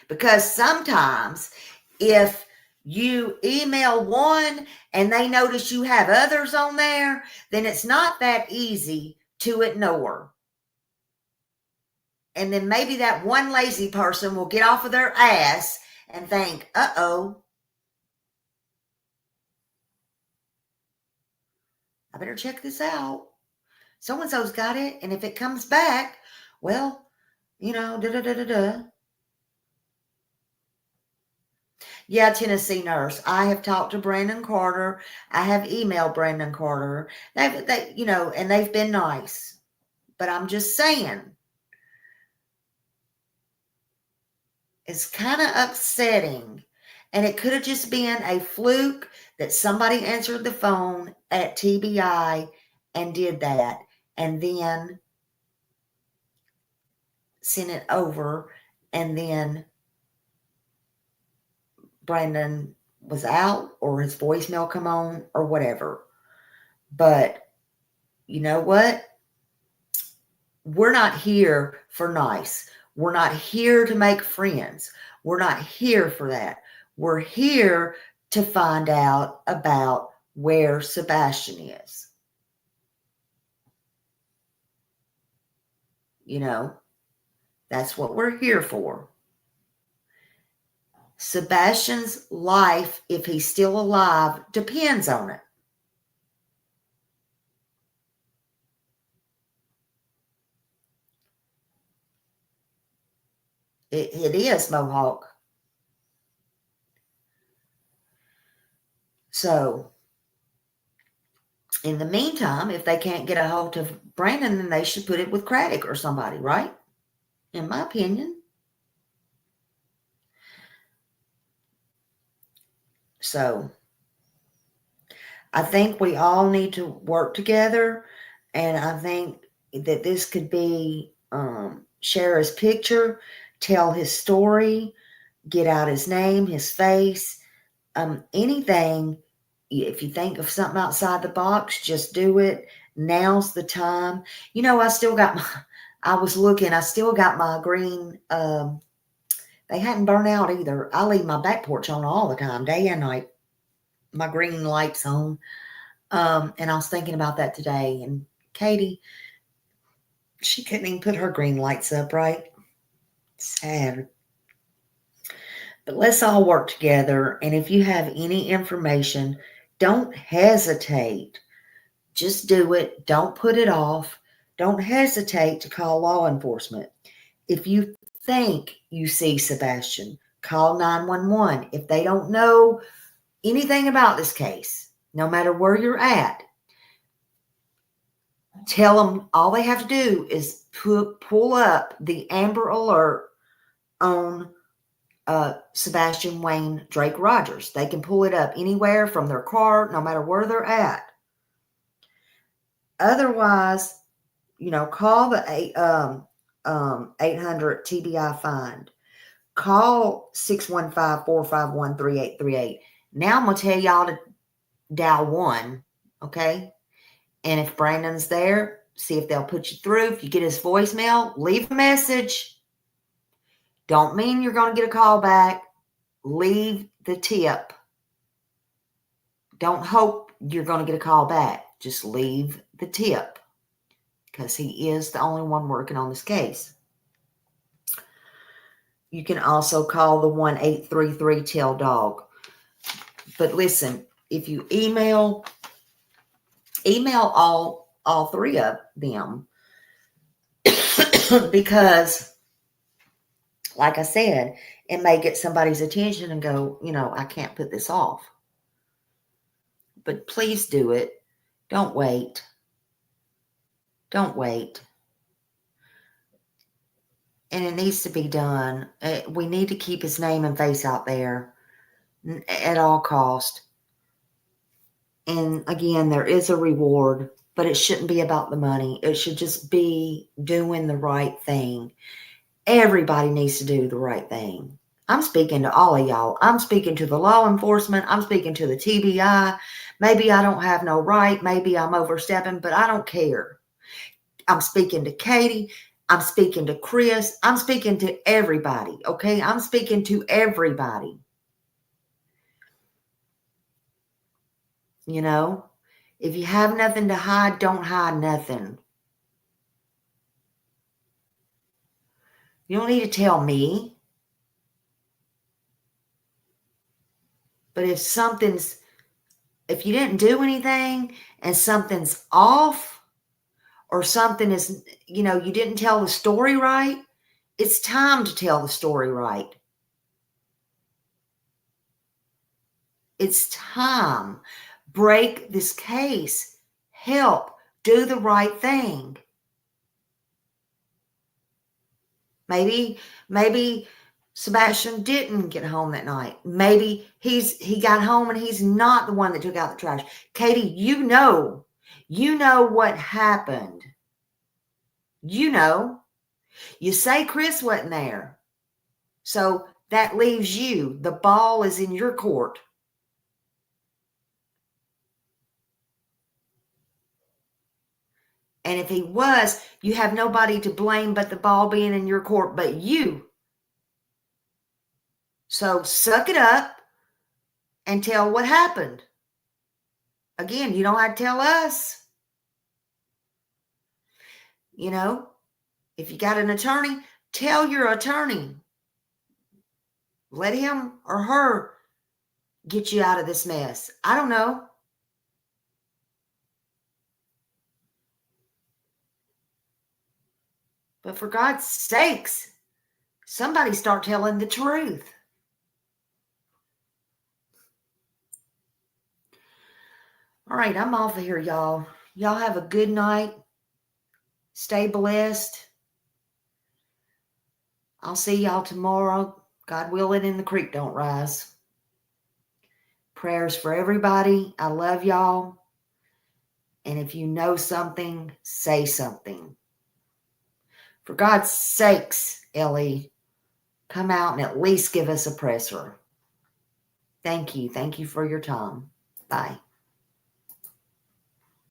Because sometimes if you email one and they notice you have others on there, then it's not that easy to ignore. And then maybe that one lazy person will get off of their ass and think, uh-oh, I better check this out. So-and-so's got it. And if it comes back, well, you know, da-da-da-da-da. Yeah, Tennessee nurse. I have talked to Brandon Carter. I have emailed Brandon Carter. They, you know, and they've been nice. But I'm just saying, it's kind of upsetting. And it could have just been a fluke that somebody answered the phone at TBI and did that. And then sent it over. And then Brandon was out or his voicemail come on or whatever. But you know what? We're not here for nice. We're not here to make friends. We're not here for that. We're here to find out about where Sebastian is. You know, that's what we're here for. Sebastian's life, if he's still alive, depends on it. It is, Mohawk. So, in the meantime, if they can't get a hold of Brandon, then they should put it with Craddock or somebody, right? In my opinion. So, I think we all need to work together, and I think that this could be share his picture, tell his story, get out his name, his face, anything. If you think of something outside the box, just do it. Now's the time. You know, I still got my green, they hadn't burned out either. I leave my back porch on all the time, day and night. My green lights on. And I was thinking about that today. And Katie, she couldn't even put her green lights up, right? Sad. But let's all work together. And if you have any information, don't hesitate. Just do it. Don't put it off. Don't hesitate to call law enforcement. If you think you see Sebastian, call 911. If they don't know anything about this case, no matter where you're at, tell them all they have to do is pull up the Amber Alert on Sebastian Wayne Drake Rogers. They can pull it up anywhere from their car, no matter where they're at. Otherwise, you know, call the 800 TBI find. Call 615-451-3838. Now I'm going to tell y'all to dial 1, okay? And if Brandon's there, see if they'll put you through. If you get his voicemail, leave a message. Don't mean you're going to get a call back. Leave the tip. Don't hope you're going to get a call back. Just leave the tip, because he is the only one working on this case. You can also call the 1-833-TELL-DOG. But listen, if you email all three of them, because like I said, it may get somebody's attention and go, you know, I can't put this off. But please do it. Don't wait. Don't wait. And it needs to be done. We need to keep his name and face out there. at all cost. And again, there is a reward, but it shouldn't be about the money. It should just be doing the right thing. Everybody needs to do the right thing. I'm speaking to all of y'all. I'm speaking to the law enforcement. I'm speaking to the TBI. Maybe I don't have no right. Maybe I'm overstepping, but I don't care. I'm speaking to Katie. I'm speaking to Chris. I'm speaking to everybody, okay? I'm speaking to everybody. You know, if you have nothing to hide, don't hide nothing. You don't need to tell me. But if you didn't do anything and something's off or something is, you didn't tell the story right, it's time to tell the story right. It's time. Break this case. Help. Do the right thing. Maybe Sebastian didn't get home that night. Maybe he got home and he's not the one that took out the trash. Katie, you know what happened. You know. You say Chris wasn't there. So that leaves you. The ball is in your court. And if he was, you have nobody to blame but the ball being in your court, but you. So suck it up and tell what happened. Again, you don't have to tell us. If you got an attorney, tell your attorney. Let him or her get you out of this mess. I don't know. But for God's sakes, somebody start telling the truth. All right, I'm off of here, y'all. Y'all have a good night. Stay blessed. I'll see y'all tomorrow. God willing, and the creek don't rise. Prayers for everybody. I love y'all. And if you know something, say something. For God's sakes, Ellie, come out and at least give us a presser. Thank you. Thank you for your time. Bye.